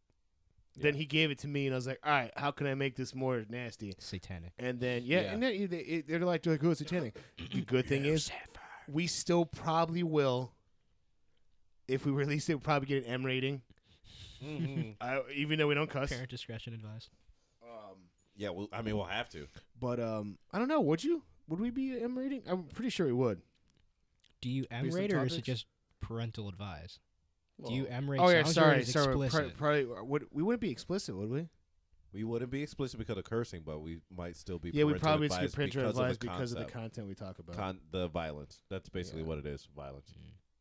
Then he gave it to me, and I was like, all right, how can I make this more nasty? Satanic. And then Yeah. and then they're like, oh, it's satanic. The good thing is, we still probably will. If we release it, we'll probably get an M rating. Even though we don't cuss. Parent discretion advised. Yeah, well, I mean, we'll have to. But I don't know. Would you? Would we be an M rating? I'm pretty sure we would. Do you M Based on rate or is it topics? just parental advise? Do Well, you M rate Oh yeah, songs or sorry, is it sorry. explicit? Probably we wouldn't be explicit, would we? We wouldn't be explicit because of cursing, but we might still be. Yeah, we parental probably advised skip parental because of advice the because of the concept. content we talk about. The violence. That's basically Yeah. what it is. Violence.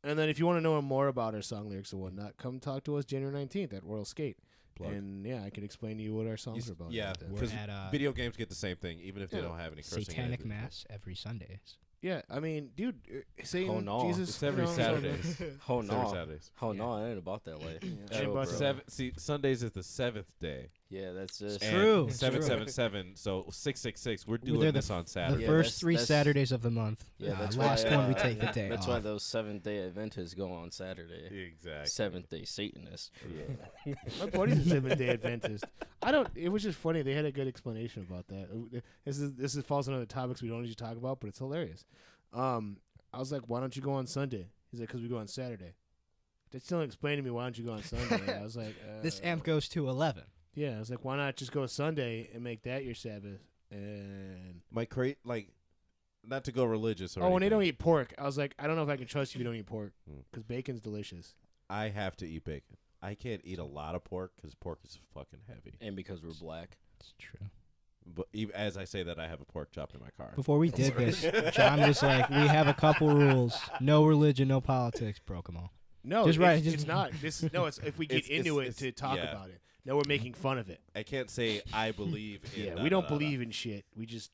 And then if you want to know more about our song lyrics and whatnot, come talk to us January 19th at World Skate. Plug. And yeah, I can explain to you what our songs are about. Yeah, and We're because at video games get the same thing, even if they Yeah. don't have any cursing. in it. Satanic Mass every Sundays. yeah. I mean, dude, Satan, Oh, no. Jesus, It's every you know, Saturdays. Oh It's every no. Saturdays. Oh no, I ain't about that way. Yeah. Chill, But bro. See, Sundays is the 7th day. Yeah, that's just And True, it's 777. So 666. We're They're doing the- this on The Saturday. Yeah, first three that's- Saturdays of the month. Yeah, that's last why, one we take the day That's off. why those Seventh-day Adventists go on Saturday. Exactly. Seventh-day Satanists. Yeah. My buddy's a Seventh-day Adventist. I don't. It was just funny. They had a good explanation about that. This is falls under the topics we don't usually talk about, but it's hilarious. I was like, "Why don't you go on Sunday?" He's like, "Cause we go on Saturday." They still explained to me why don't you go on Sunday. I was like, This amp goes to 11. Yeah, I was like, why not just go Sunday and make that your Sabbath? And Not to go religious or and they don't anything. eat pork. I was like, I don't know if I can trust you if you don't eat pork Mm. because bacon's delicious. I have to eat bacon. I can't eat a lot of pork because pork is fucking heavy. And because we're black. It's true. But even as I say that, I have a pork chop in my car. Before we did this, John was like, we have a couple rules. No religion, no politics. Broke them all. No, Just right, it's, just- it's not. This is no. It's if we get It's- into it's- it to talk yeah. about it. No, we're making fun of it. I can't say I believe in. Yeah, we don't believe in shit. We just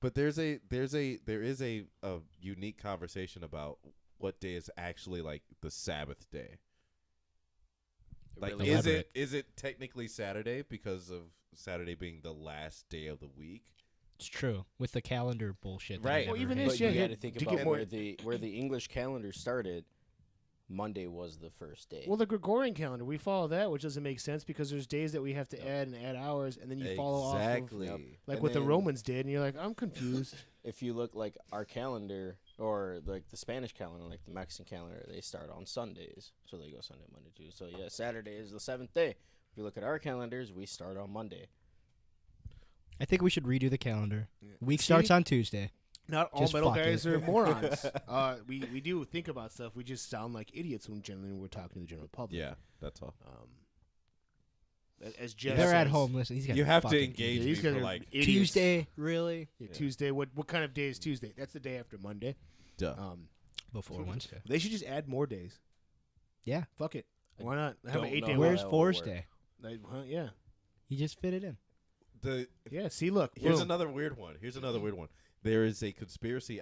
But there is a unique conversation about what day is actually like the Sabbath day. Like, really is it technically Saturday because of Saturday being the last day of the week? It's true. With the calendar bullshit. Right. That I Well, never even hated. this But you shit got to hit- think to about get more- where the English calendar started. Monday was the first day. Well, the Gregorian calendar, we follow that, which doesn't make sense because there's days that we have to add and add hours, and then you follow off Exactly. of, Yep. like And what the then- Romans did, and you're like, I'm confused. if you look like our calendar or like the Spanish calendar, like the Mexican calendar, they start on Sundays. So they go Sunday, Monday, Tuesday. So yeah, Saturday is the 7th day. If you look at our calendars, we start on Monday. I think we should redo the calendar. Yeah. Week See? starts on Tuesday. Not all Just metal fuck guys it. are morons. We do think about stuff. We just sound like idiots when generally we're talking to the general public. Yeah, that's all. As Jeff They're at says, home listening. These guys You are have to fucking engage Yeah, me these guys for are like idiots. Tuesday, really? Yeah, Yeah. Tuesday. What kind of day is Tuesday? That's the day after Monday. duh. Before Wednesday. They should just add more days. Yeah. Fuck it. Why not have don't an 8 know day? how Where's that would Force work. Day? Like, yeah, You just fit it in. yeah. See, look. Here's boom. another weird one. There is a conspiracy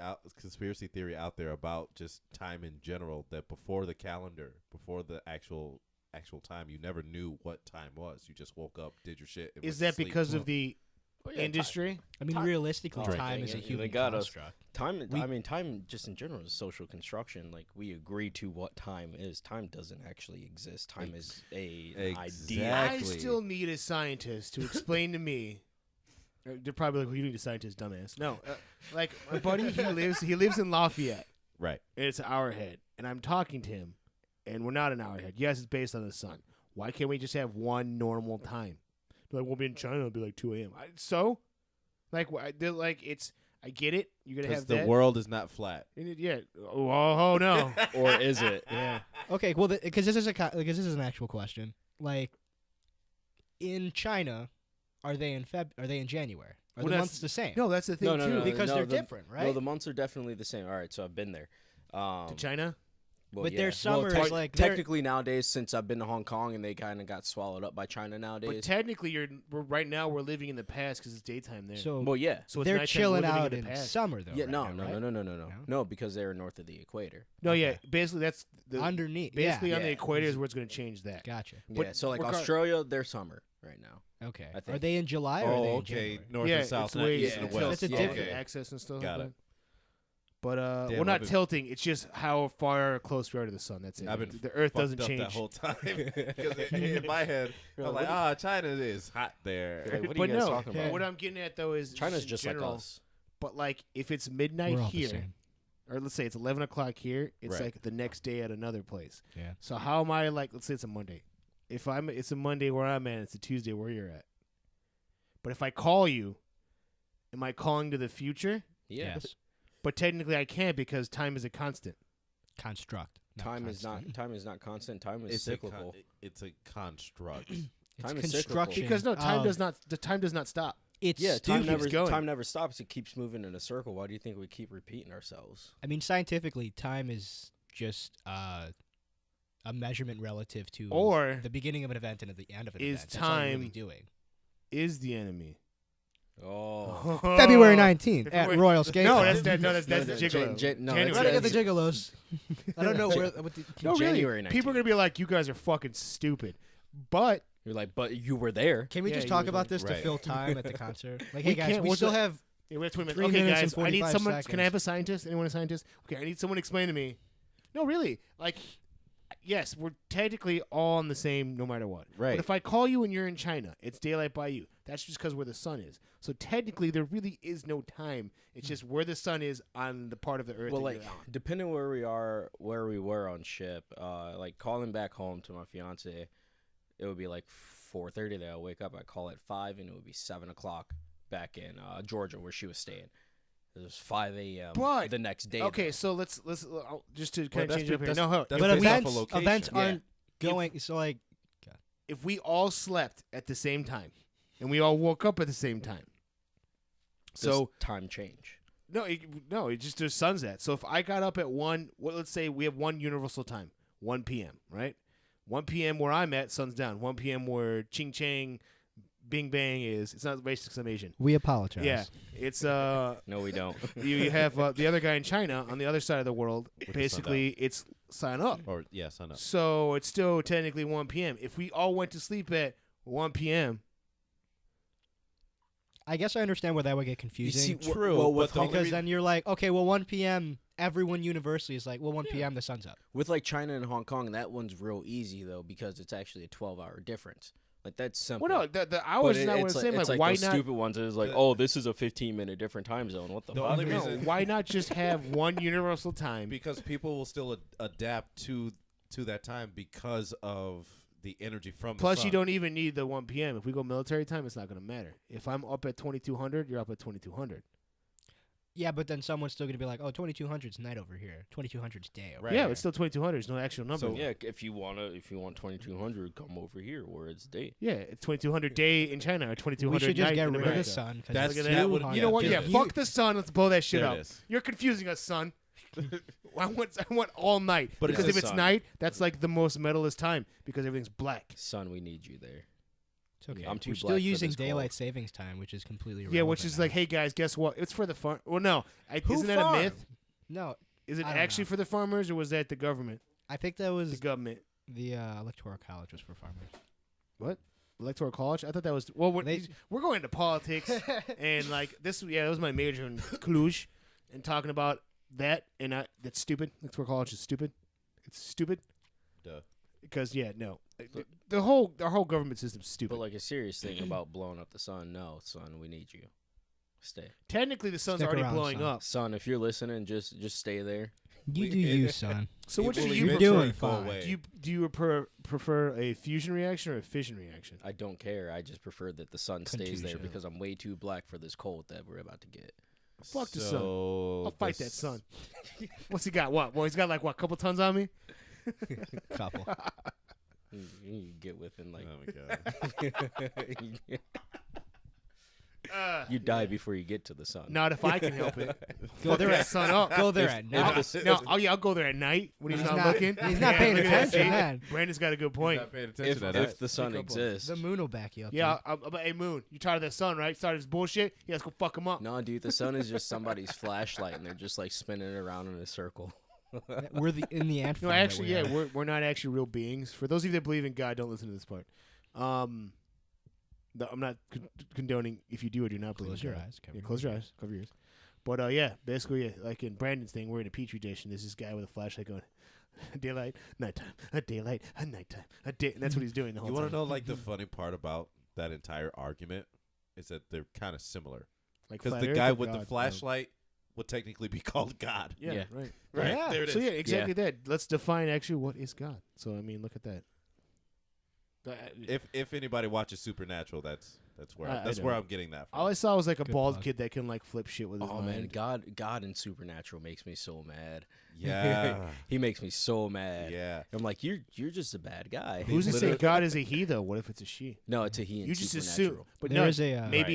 theory out there about just time in general, that before the calendar, before the actual time, you never knew what time was. You just woke up, did your shit. And Is went that to sleep. because of the Oh, yeah, industry? I mean, Time- realistically, Oh, time dang is a it. They human got us. construct. Time. We- I mean, time just in general is social construction. Like we agree to what time is. Time doesn't actually exist. Time is an idea. I Exactly. still need a scientist to explain to me. They're probably like, well, you need a scientist, dumbass. No, like my buddy, he lives in Lafayette, Right. and it's an hour ahead, and I'm talking to him, and we're not an hour ahead. Yes, it's based on the sun. Why can't we just have one normal time? They're like, we'll be in China. It'll be like 2 a.m. So, like, they're like, it's. I get it. You're gonna Because have the that. world is not flat. Yeah. Oh no. Or is it? Yeah. Okay, well, because this is an actual question. Like, in China, are they in January? Are Well, the that's- months the same? No, that's the thing No, no, too. no, because no, they're the- different, right? No, the months are definitely the same. All right, so I've been there. To China. Well, But yeah. their summer Well, is like they're- technically nowadays, since I've been to Hong Kong and they kind of got swallowed up by China But nowadays. technically, right now we're living in the past because it's daytime there. so well, yeah. So it's they're nighttime, chilling we're living out in in the past. summer though. Yeah, right no, now, no, right? no, no, no, no, No? no, because they're north of the equator. No, yeah. Okay. Basically, that's the Underneath, basically on the Yeah. equator is where it's going to change that. Gotcha. But Yeah, so like regard- Australia, they're summer right now. Okay. I Are think. they in July or are they in January? North yeah, and south, it's not way, east yeah, and it's- west. that's a yeah, different- Okay. access and stuff. Got like it. But Damn, well, not I've been- tilting. It's just how far close we are to the sun. That's it. I've been The Earth fucked doesn't up change. that whole time. Because in my head, I'm like, China is hot there. Like, what are But you guys no, talking about? what I'm getting at though is China's in just general, like us. But like, if it's midnight We're all the here, same. or let's say it's 11 o'clock here, it's Right. like the next day at another place. Yeah. So how am I like? Let's say it's a Monday. If it's a Monday where I'm at, it's a Tuesday where you're at. But if I call you, am I calling to the future? Yeah. Yes. But technically, I can't because time is a constant. Construct. not Time is constant. not constant. Time is It's cyclical. it's a construct. It's Time is cyclical. construction. Because no, time of- does not. The time does not stop. It's Yeah, stupid. time never stops. It keeps moving in a circle. Why do you think we keep repeating ourselves? I mean, scientifically, time is just a measurement relative to Or the beginning of an event and at the end of an is event. That's all you're really time- doing. is the enemy. Oh, February 19th at February- Royal Skate No, Club. that's the Gigolo. No, January. Gotta get the that's- gigolos. I don't know where. What the, No, really. January 19th. People are gonna be like, "You guys are fucking stupid," but You're like, but you were there. can we Yeah, just you talk was about right. this to Right. fill time at the concert? Like, We hey guys, can't- we what's still the- have. yeah, we have 20 minutes. 3 Okay, minutes guys, and I need 45 someone. Can I seconds. have a scientist? Anyone a scientist? Okay, I need someone to explain to me. No, really. Like, yes, we're technically all on the same, no matter what. Right. But if I call you and you're in China, it's daylight by you. That's just because where the sun is. So technically, there really is no time. It's just where the sun is on the part of the Earth. Well, that like you're on. depending where we were on ship, like calling back home to my fiance, it would be like 4:30. That I wake up, I call at 5, and it would be 7 o'clock back in Georgia where she was staying. It was 5 a.m. But- the next day. Okay, though. so let's just to Well, kind of that's change it up be- here. that's- No, hold on. that's But based off of events location. aren't going. So like, If we all slept at the same time and we all woke up at the same time. Does So time change. no, it just there's suns at. So if I got up at 1, let's say we have one universal time, 1 p.m., right? 1 p.m. where I'm at, sun's down. 1 p.m. where Ching Chang, Bing Bang is. It's not racist 'cause I'm Asian. we apologize. Yeah, it's No, we don't. you have the other guy in China on the other side of the world. the sun Basically, it's sign up. Or yes, I know. So it's still technically 1 p.m. If we all went to sleep at 1 p.m., I guess I understand where that would get You confusing. see, True, well, but with the only because reason- then you're like, okay, well, 1 p.m. Everyone universally is like, well, 1 p.m. the sun's up. with like China and Hong Kong, that one's real easy though because it's actually a 12-hour difference. Like that's simple. well, no, the But hours is not what I'm it's saying. it's Like, why those not? stupid ones that is like, The- oh, this is a 15-minute different time zone. What the The fuck? only No, reason- why not just have one universal time? Because people will still adapt to that time because of the energy from the Plus, sun. you don't even need the 1 p.m. If we go military time, it's not going to matter. If I'm up at 2200, you're up at 2200. Yeah, but then someone's still gonna be like, oh, 2200's night over here. 2200's day over Right. Yeah, here. it's still 2200. There's no actual number. So- Yeah, if you want 2200, come over here where it's day. Yeah, it's 2200 day in China or 2200 we should just night get in rid America. of the sun. 'Cause That's- it's that too would- hot. You know what? Yeah, Yeah, you- fuck the sun. Let's blow that shit There it up. is. You're confusing us, son. I want all night. But it's because if the it's sun. night, that's like the most metalist time because everything's black. Son, we need you there. It's okay. I'm too We're black still for using this cold. daylight savings time, which is completely Yeah, which irrelevant is now. like, hey guys, guess what? It's for the farm. Well, no, Who isn't that farm? a myth? No, Is it I don't actually know. for the farmers or was that the government? I think that The was government. the electoral college was for farmers. What? Electoral college? I thought that was well. We're going into politics and like this. Yeah, that was my major in Cluj, and talking about that and that's stupid. Electoral college is stupid. It's stupid Duh. because the whole government system's stupid. But like a serious thing about blowing up the sun, no, son, we need you. Stay. Technically, the sun's Stick already around, blowing son. up. Son, if you're listening, just stay there. You do you, son. So what It do will you You're eventually doing go fine. away. do you prefer a fusion reaction or a fission reaction? I don't care. I just prefer that the sun stays there Contusion. because I'm way too black for this cold that we're about to get. Fuck the sun. So I'll fight that this- sun. What's he got? What? Well, he's got like what? Couple tons on me. Couple. You get within like Oh my god. you die before you get to the sun. Not if I can help it. Go Fuck there that at sun up. Go there If- at if night. the- No, I'll go there at night when he's, He's not, not- looking. he's not paying look at that, attention, see? man. Brandon's got a good point. Not paying attention If, to that. if the sun Pick up on- exists. The moon will back you up. Yeah, but hey, Moon, you tired of that sun, right? Tired of this bullshit? Yeah, let's go fuck him up. No, dude, the sun is just somebody's flashlight, and they're just like spinning it around in a circle. dude. We're in the ant. No, farm that actually, we yeah, are. we're not actually real beings. For those of you that believe in God, don't listen to this part. I'm not condoning if you do or do not believe. Close in your God. eyes. Yeah, close your eyes. Cover your ears. But yeah, basically, like in Brandon's thing, we're in a petri dish, and there's this guy with a flashlight going, daylight, nighttime, a daylight, a nighttime, a day. And that's what he's doing the whole You time. want to know like the funny part about that entire argument is that they're kind of similar. Like Because flat the Earth guy or with the God? flashlight would technically be called God. Yeah, Yeah. right. Right. Yeah. There it is. So yeah, exactly that. Let's define actually what is God. So I mean, look at that. If anybody watches Supernatural, that's where I that's don't. where I'm getting that from. All I saw was like a Good bald plug. kid that can like flip shit with his Oh mind. man, God in Supernatural makes me so mad. Yeah. He makes me so mad. Yeah. I'm like, you're just a bad guy. Who's to say literally- God is a he though? What if it's a she? No, it's a he in You just assume, Supernatural. but There no. is a, maybe Right.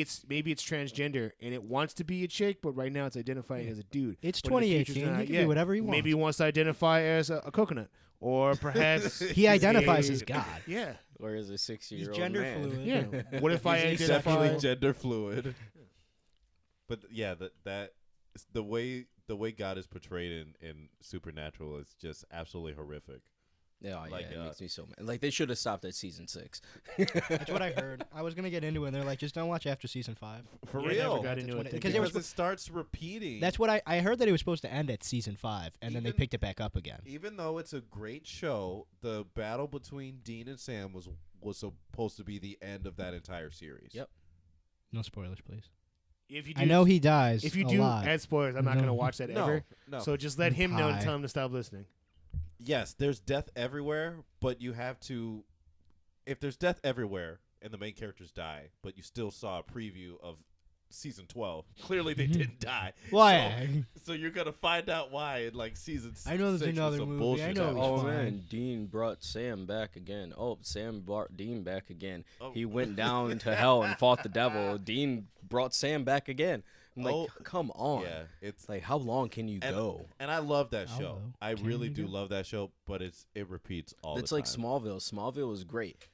it's transgender and it wants to be a chick, but right now it's identifying as a dude. It's But in the future's 2018. not. He can Yeah. do whatever he wants. Maybe he wants to identify as a coconut, or perhaps he identifies a- as God. Yeah, Or is a 60-year-old He's gender man. fluid. yeah. What if I He's identify? definitely gender fluid. But yeah, that the way God is portrayed in Supernatural is just absolutely horrific. Yeah, Like, it makes me so mad. Like they should have stopped at season 6. That's what I heard. I was gonna get into it, and they're like, just don't watch after season 5. For Yeah, I real. never got into it. Because Because they were it starts repeating. That's what I heard, that it was supposed to end at season 5, and then they Even- picked it back up again. Even though it's a great show, the battle between Dean and Sam was supposed to be the end of that entire series. Yep. No spoilers, please. If you do, I know he dies. if you a do lot. add spoilers, I'm not No. gonna watch that No, ever. no. So just let him know to Pie. tell him to stop listening. Yes, there's death everywhere, but you have to. If there's death everywhere and the main characters die, but you still saw a preview of season 12, clearly they didn't die. Why? So you're gonna find out why in like season. I know there's 6 with another some movie. bullshit I know happening. it Oh was fine. man, Dean brought Sam back again. Oh, Sam brought Dean back again. Oh. He went down to hell and fought the devil. Dean brought Sam back again. I'm like, Oh. come on. Yeah, it's Like, how long can you and, go? and I love that How show. low I can really you do go? love that show, but it repeats all It's the like time. Smallville. Smallville was great,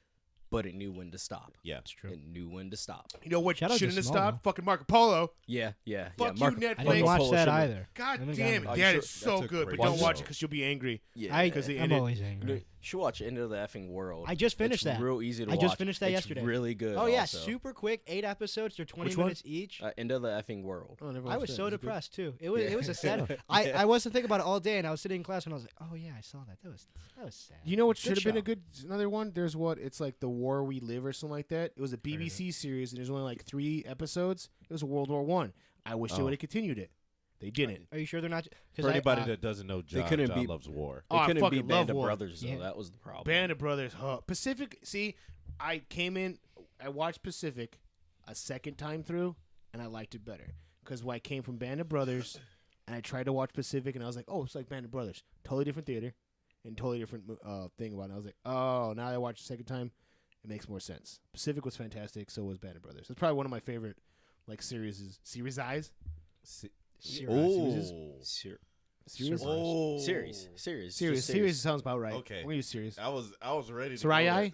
but it knew when to stop. Yeah. That's true. It knew when to stop. You know what? Shout out to Shouldn't have Smallville. stopped. Fucking Marco Polo. Yeah, yeah, Fuck yeah. you, Netflix. I didn't watch Polo that should've- either. God I haven't damn gotten it, Oh, it. you that should- is so that's a good. great But don't show. watch it because you'll be angry. Yeah, Because it I'm ended. always angry. You should watch Into the Effing World. I just finished it's that. Real easy to I watch. just finished that It's yesterday. Really good. Oh yeah, also. super quick. 8 episodes. They're 20 Which one? minutes each. Into the Effing World. Oh, never I watched was that. so Is it good? depressed too. It was Yeah. it was a sad. I wasn't thinking about it all day, and I was sitting in class and I was like, oh yeah, I saw that. That was sad. You know what Good should have been a show. good another one? There's what it's like, The War We Live or something like that. It was a BBC series and there's only like 3 episodes. It was a World War One. I wish they Oh. would have continued it. They didn't. Are you sure they're not? 'Cause For I, anybody that doesn't know, they John, couldn't John beat- loves war. Oh, They I couldn't fucking be Band love of War. Brothers though. Yeah. That was the problem. Band of Brothers. Pacific. See, I came in. I watched Pacific a second time through, and I liked it better because I came from Band of Brothers, and I tried to watch Pacific, and I was like, oh, it's like Band of Brothers. Totally different theater, and totally different thing about it. I was like, oh, now that I watch it a second time, it makes more sense. Pacific was fantastic. So was Band of Brothers. It's probably one of my favorite like series. Series eyes. Oh, Series. oh, Series. Series sounds about right. Okay. We're gonna use series. I was ready. to Sarai? go there.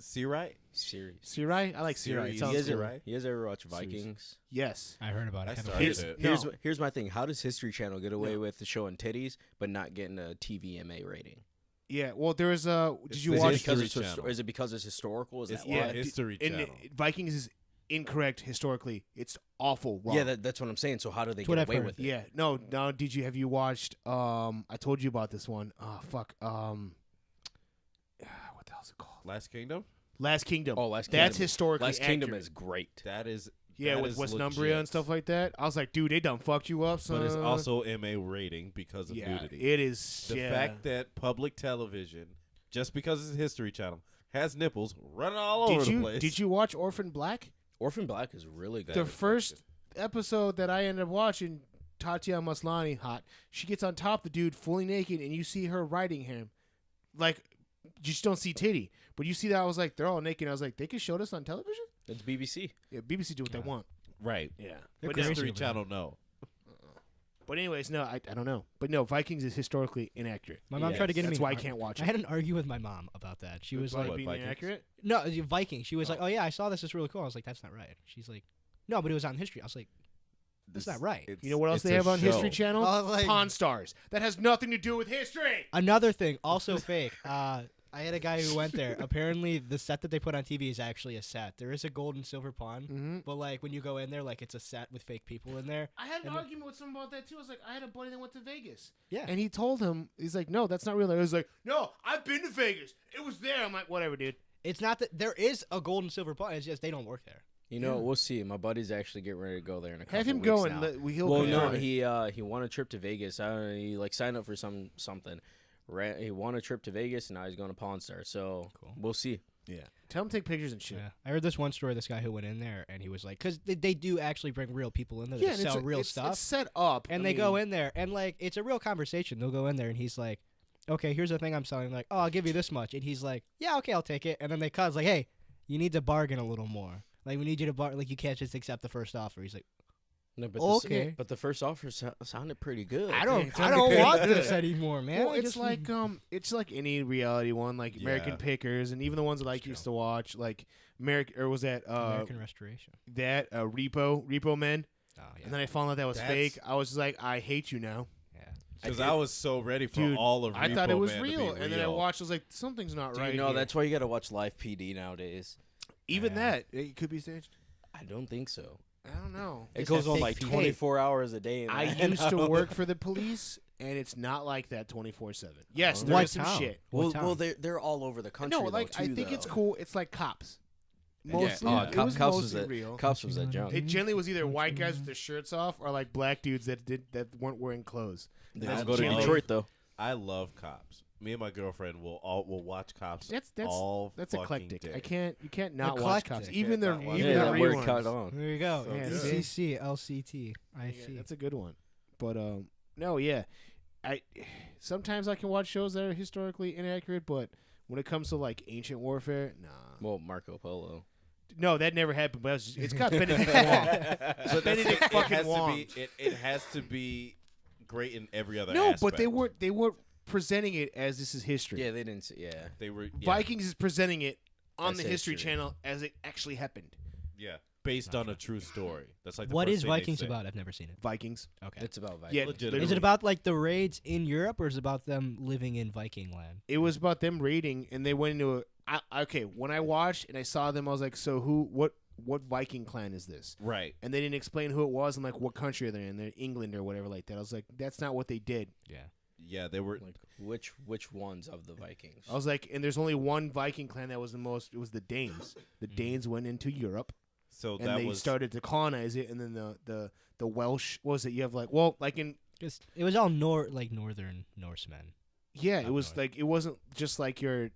Sirai? Series. Siri. I like Siri. It Series. sounds You guys, cool. ever, you guys ever watch Series. Vikings? Yes. I heard about it. I Haven't started watched it. No. Here's my thing. How does History Channel get away No. with showing titties but not getting a TVMA rating? Yeah. Well, there was a. Did It's you the watch? History Because it's Channel. is it because it's historical? Is It's that yeah, why? History and Channel. Vikings is incorrect historically. It's awful wrong. Yeah, that's what I'm saying. So how do they That's what get I've away heard. with it? Yeah. No. No. Have you watched? I told you about this one. Oh fuck. What the hell's it called? Last Kingdom. Last Kingdom. Oh, Last That's Kingdom. historically Last Kingdom accurate. is great. That is Yeah, that with is West legit. Numbria and stuff like that. I was like, dude, they done fucked you up, son. But it's also MA rating because of yeah, nudity. it is. The yeah. fact that public television, just because it's a History Channel, has nipples running all over the place. Did you watch Orphan Black? Orphan Black is really good. The was first episode that I ended up watching, Tatiana Maslany, hot. She gets on top of the dude fully naked, and you see her riding him. Like, you just don't see titty. But you see that, I was like, they're all naked. I was like, they can show this on television? It's BBC. Yeah, BBC do what they want. Right. Yeah. They're But, crazy History over there. Channel, no. but anyways, no, I don't know. But no, Vikings is historically inaccurate. My mom Yes. tried to get me. That's an why I ar- can't watch I it. had an argue with my mom about that. She was like, What, being Vikings? inaccurate? "No, the Viking." She was like, "Oh yeah, I saw this. It's really cool." I was like, "That's not right." She's like, "No, but it was on history." I was like, "That's not right." You know what else It's they a have on History show. Channel? Oh, like- Pawn Stars. That has nothing to do with history. Another thing, also fake. I had a guy who went there. Apparently, the set that they put on TV is actually a set. There is a gold and silver pond, Mm-hmm. but like when you go in there, like it's a set with fake people in there. I had an And argument with someone about that too. I was like, I had a buddy that went to Vegas. Yeah. And he told him, he's like, no, that's not real. I was like, no, I've been to Vegas. It was there. I'm like, whatever, dude. It's not that there is a gold and silver pond. It's just they don't work there. You know, we'll see. My buddy's actually getting ready to go there in a couple Have him weeks go now. and he'll Well, confirm no, it. he won a trip to Vegas. I don't know, he like signed up for something. He won a trip to Vegas, and now he's going to Pawn Star. So Cool. we'll see. Yeah. Tell him to take pictures and shit. Yeah. I heard this one story. This guy who went in there and he was like, because they do actually bring real people in there Yeah, to and sell real it's stuff. set up. And I they mean, go in there and like it's a real conversation. They'll go in there and he's like, okay, here's the thing I'm selling. Like, oh, I'll give you this much. And he's like, yeah, okay, I'll take it. And then they cut. It's like, hey, you need to bargain a little more. Like, we need you to like you can't just accept the first offer. He's like, No, but Okay. but the first offer sounded pretty good. I don't good. want this anymore, man. Well, I it's just- it's like any reality one, like American Yeah. Pickers, and even the ones that I That's used to watch, like was that American Restoration. Repo Men, Oh yeah. and then I found out that was That's- fake. I was just like, I hate you now. Yeah. Because I was so ready for Dude, all of I Repo thought it was Man to be real, and then I real. watched. I was like, something's not Dude, right. no, here. that's why you got to watch live PD nowadays. Even Yeah. that it could be staged. I don't think so. I don't know. It Just goes that on fake like PD. 24 hours a day. I man. used to work for the police, and it's not like that 24/7. Yes, Oh. there What is some town? shit. What Well, town? they're all over the country. No, though, like I too, think it's though. cool. It's like Cops. Yeah. Mostly, Oh, it Cops was was mostly a- real. Cops was that junk. It generally was either white guys with their shirts off or like black dudes that weren't wearing clothes. They That's don't go to generally- Detroit though. I love Cops. Me and my girlfriend will watch Cops That's all that's fucking eclectic. day. You can't not watch Cops. Eclectic. Even the Can't not watch even Yeah, the that word reruns. caught on. There you go. So Yeah, good. see? ECC, LCT. I Yeah, see. that's a good one. But no, yeah, I sometimes I can watch shows that are historically inaccurate, but when it comes to like ancient warfare, nah. Well, Marco Polo. No, that never happened. But it's got Benedict Wong. But Benedict it fucking has Wong. to be it has to be great in every other No, aspect. but they weren't presenting it as this is history. Yeah, they didn't. Yeah. They were Vikings is presenting it on That's the History history. Channel as it actually happened. Yeah, based on a true story. That's like the What first is thing they Vikings say. about? I've never seen it. Vikings. Okay. It's about Vikings. Yeah, Legitimate. Is it about like the raids in Europe, or is it about them living in Viking land? It was about them raiding, and they went into okay. When I watched and I saw them, I was like, so what Viking clan is this? Right. And they didn't explain who it was and like what country they're in. They're England or whatever like that. I was like, that's not what they did. Yeah. Yeah, they were. Like which ones of the Vikings? I was like, and there's only one Viking clan that was the most. It was the Danes. The Danes went into Europe So and that they was started to colonize it, and then the Welsh. What was it? You have like like in It was all like northern Norsemen. yeah, it Up was north. like it wasn't just like your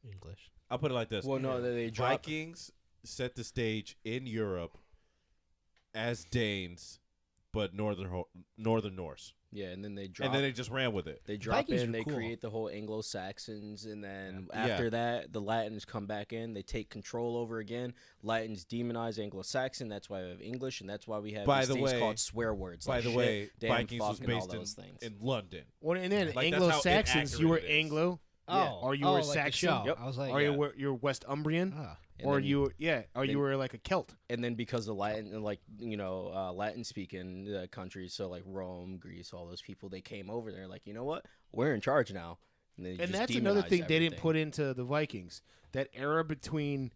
English. I'll put it like this. Well, no, they dropped. Vikings set the stage in Europe as Danes, but Northern Norse, Yeah, and then they drop. and then they just ran with it. They drop Vikings in, were they cool. create the whole Anglo-Saxons, and then Yeah. after that, the Latins come back in. They take control over again. Latins demonize Anglo-Saxon. That's why we have English, and that's why we have By these the things way- called swear words. By like the shit, way, damn, Vikings was fuck, and all based those things. in London. well, and then Like, that's how Anglo Saxons. You were inaccurate it is. Anglo, Oh, or you were like the Saxon. show. Yep. I was like, or yeah. you're West Umbrian, ah. And or then- you or you then- were like a Celt. And then because of Latin, like Latin-speaking countries, so like Rome, Greece, all those people, they came over there. Like, you know what? We're in charge now. And, they And just that's another demonized thing they didn't everything. put into the Vikings. That era between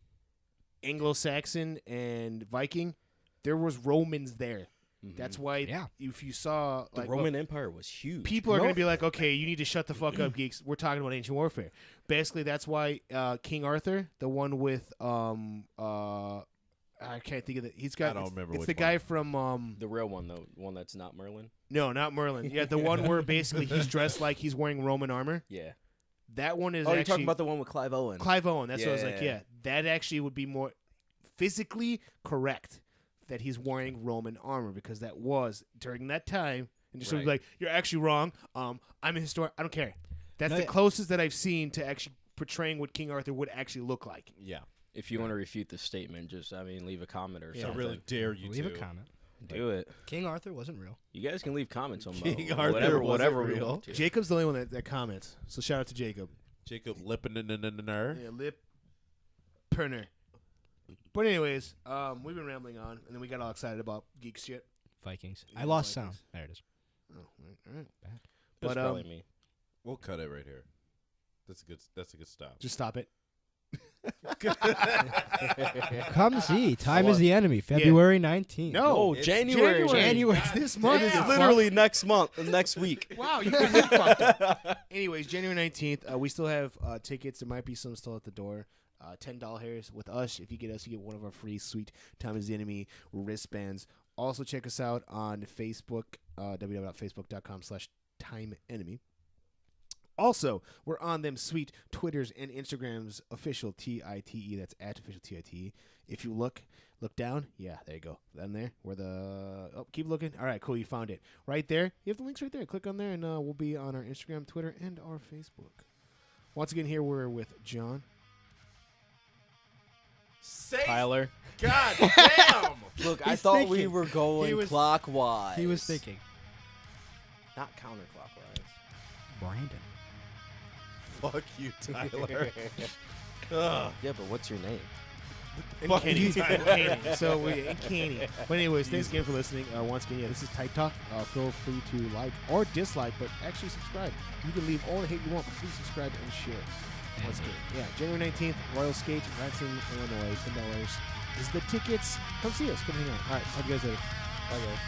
Anglo-Saxon and Viking, there was Romans there. That's why Yeah. if you saw The like Roman Empire was huge. people are going to be like, okay, you need to shut the fuck up, geeks. We're talking about ancient warfare. Basically, that's why King Arthur, the one with I can't think of it. He's got. I don't it's- remember It's which the guy from The real one, though, one that's not Merlin. no, not Merlin. Yeah, the one where basically he's dressed like he's wearing Roman armor. Yeah. That one is Oh, you're actually talking about the one with Clive Owen. Clive Owen. That's what I was like. Yeah. Yeah, that actually would be more physically correct that he's wearing Roman armor because that was during that time. And just Right. like, you're actually wrong. I'm a historian. I don't care. That's No, the yeah. closest that I've seen to actually portraying what King Arthur would actually look like. Yeah, If you want to refute the statement, just leave a comment or Yeah. I something. really dare you Leave to. a comment. Do it. King Arthur wasn't real. You guys can leave comments on King Arthur whatever wasn't we real. want to. Jacob's the only one that comments. So shout out to Jacob. Jacob Lippener. Yeah, Lip Perner. But anyways, we've been rambling on, and then we got all excited about geek shit. Vikings. Yeah, I lost Vikings. sound. There it is. Oh, all right. That's But, probably me. We'll cut it right here. That's a good stop. Just stop it. Come see. Time is the enemy. February 19th. No, Oh, it's January. January. It's this month. It is Fuck. literally next month, next week. Wow, you guys are fucked up. Anyways, January 19th, we still have tickets. There might be some still at the door. $10 with us. If you get us, you get one of our free sweet Time is the Enemy wristbands. Also, check us out on Facebook, www.facebook.com/timeenemy. Also, we're on them sweet Twitters and Instagrams, official TITE. That's at official TITE. If you look down. Yeah, there you go. Down there, where the keep looking. All right, cool. You found it right there. You have the links right there. Click on there, and we'll be on our Instagram, Twitter, and our Facebook. Once again, here we're with John. Say, Tyler. God damn. Look, I He's thought we thinking. were going He was- clockwise. He was thinking. Not counterclockwise. Brandon. Fuck you, Tyler. Ugh. Yeah, but what's your name? And Fuck Kenny. you, Tyler. Kenny. So we and Kenny. But anyways, thanks again for listening. Once again, yeah, this is Tight Talk. Feel free to like or dislike, but actually subscribe. You can leave all the hate you want, but please subscribe and share. Once again, yeah, January 19th, Royal Skate, Branson, Illinois, $10 is the tickets. Come see us. Come hang out. All right, talk to you guys later. Bye, guys.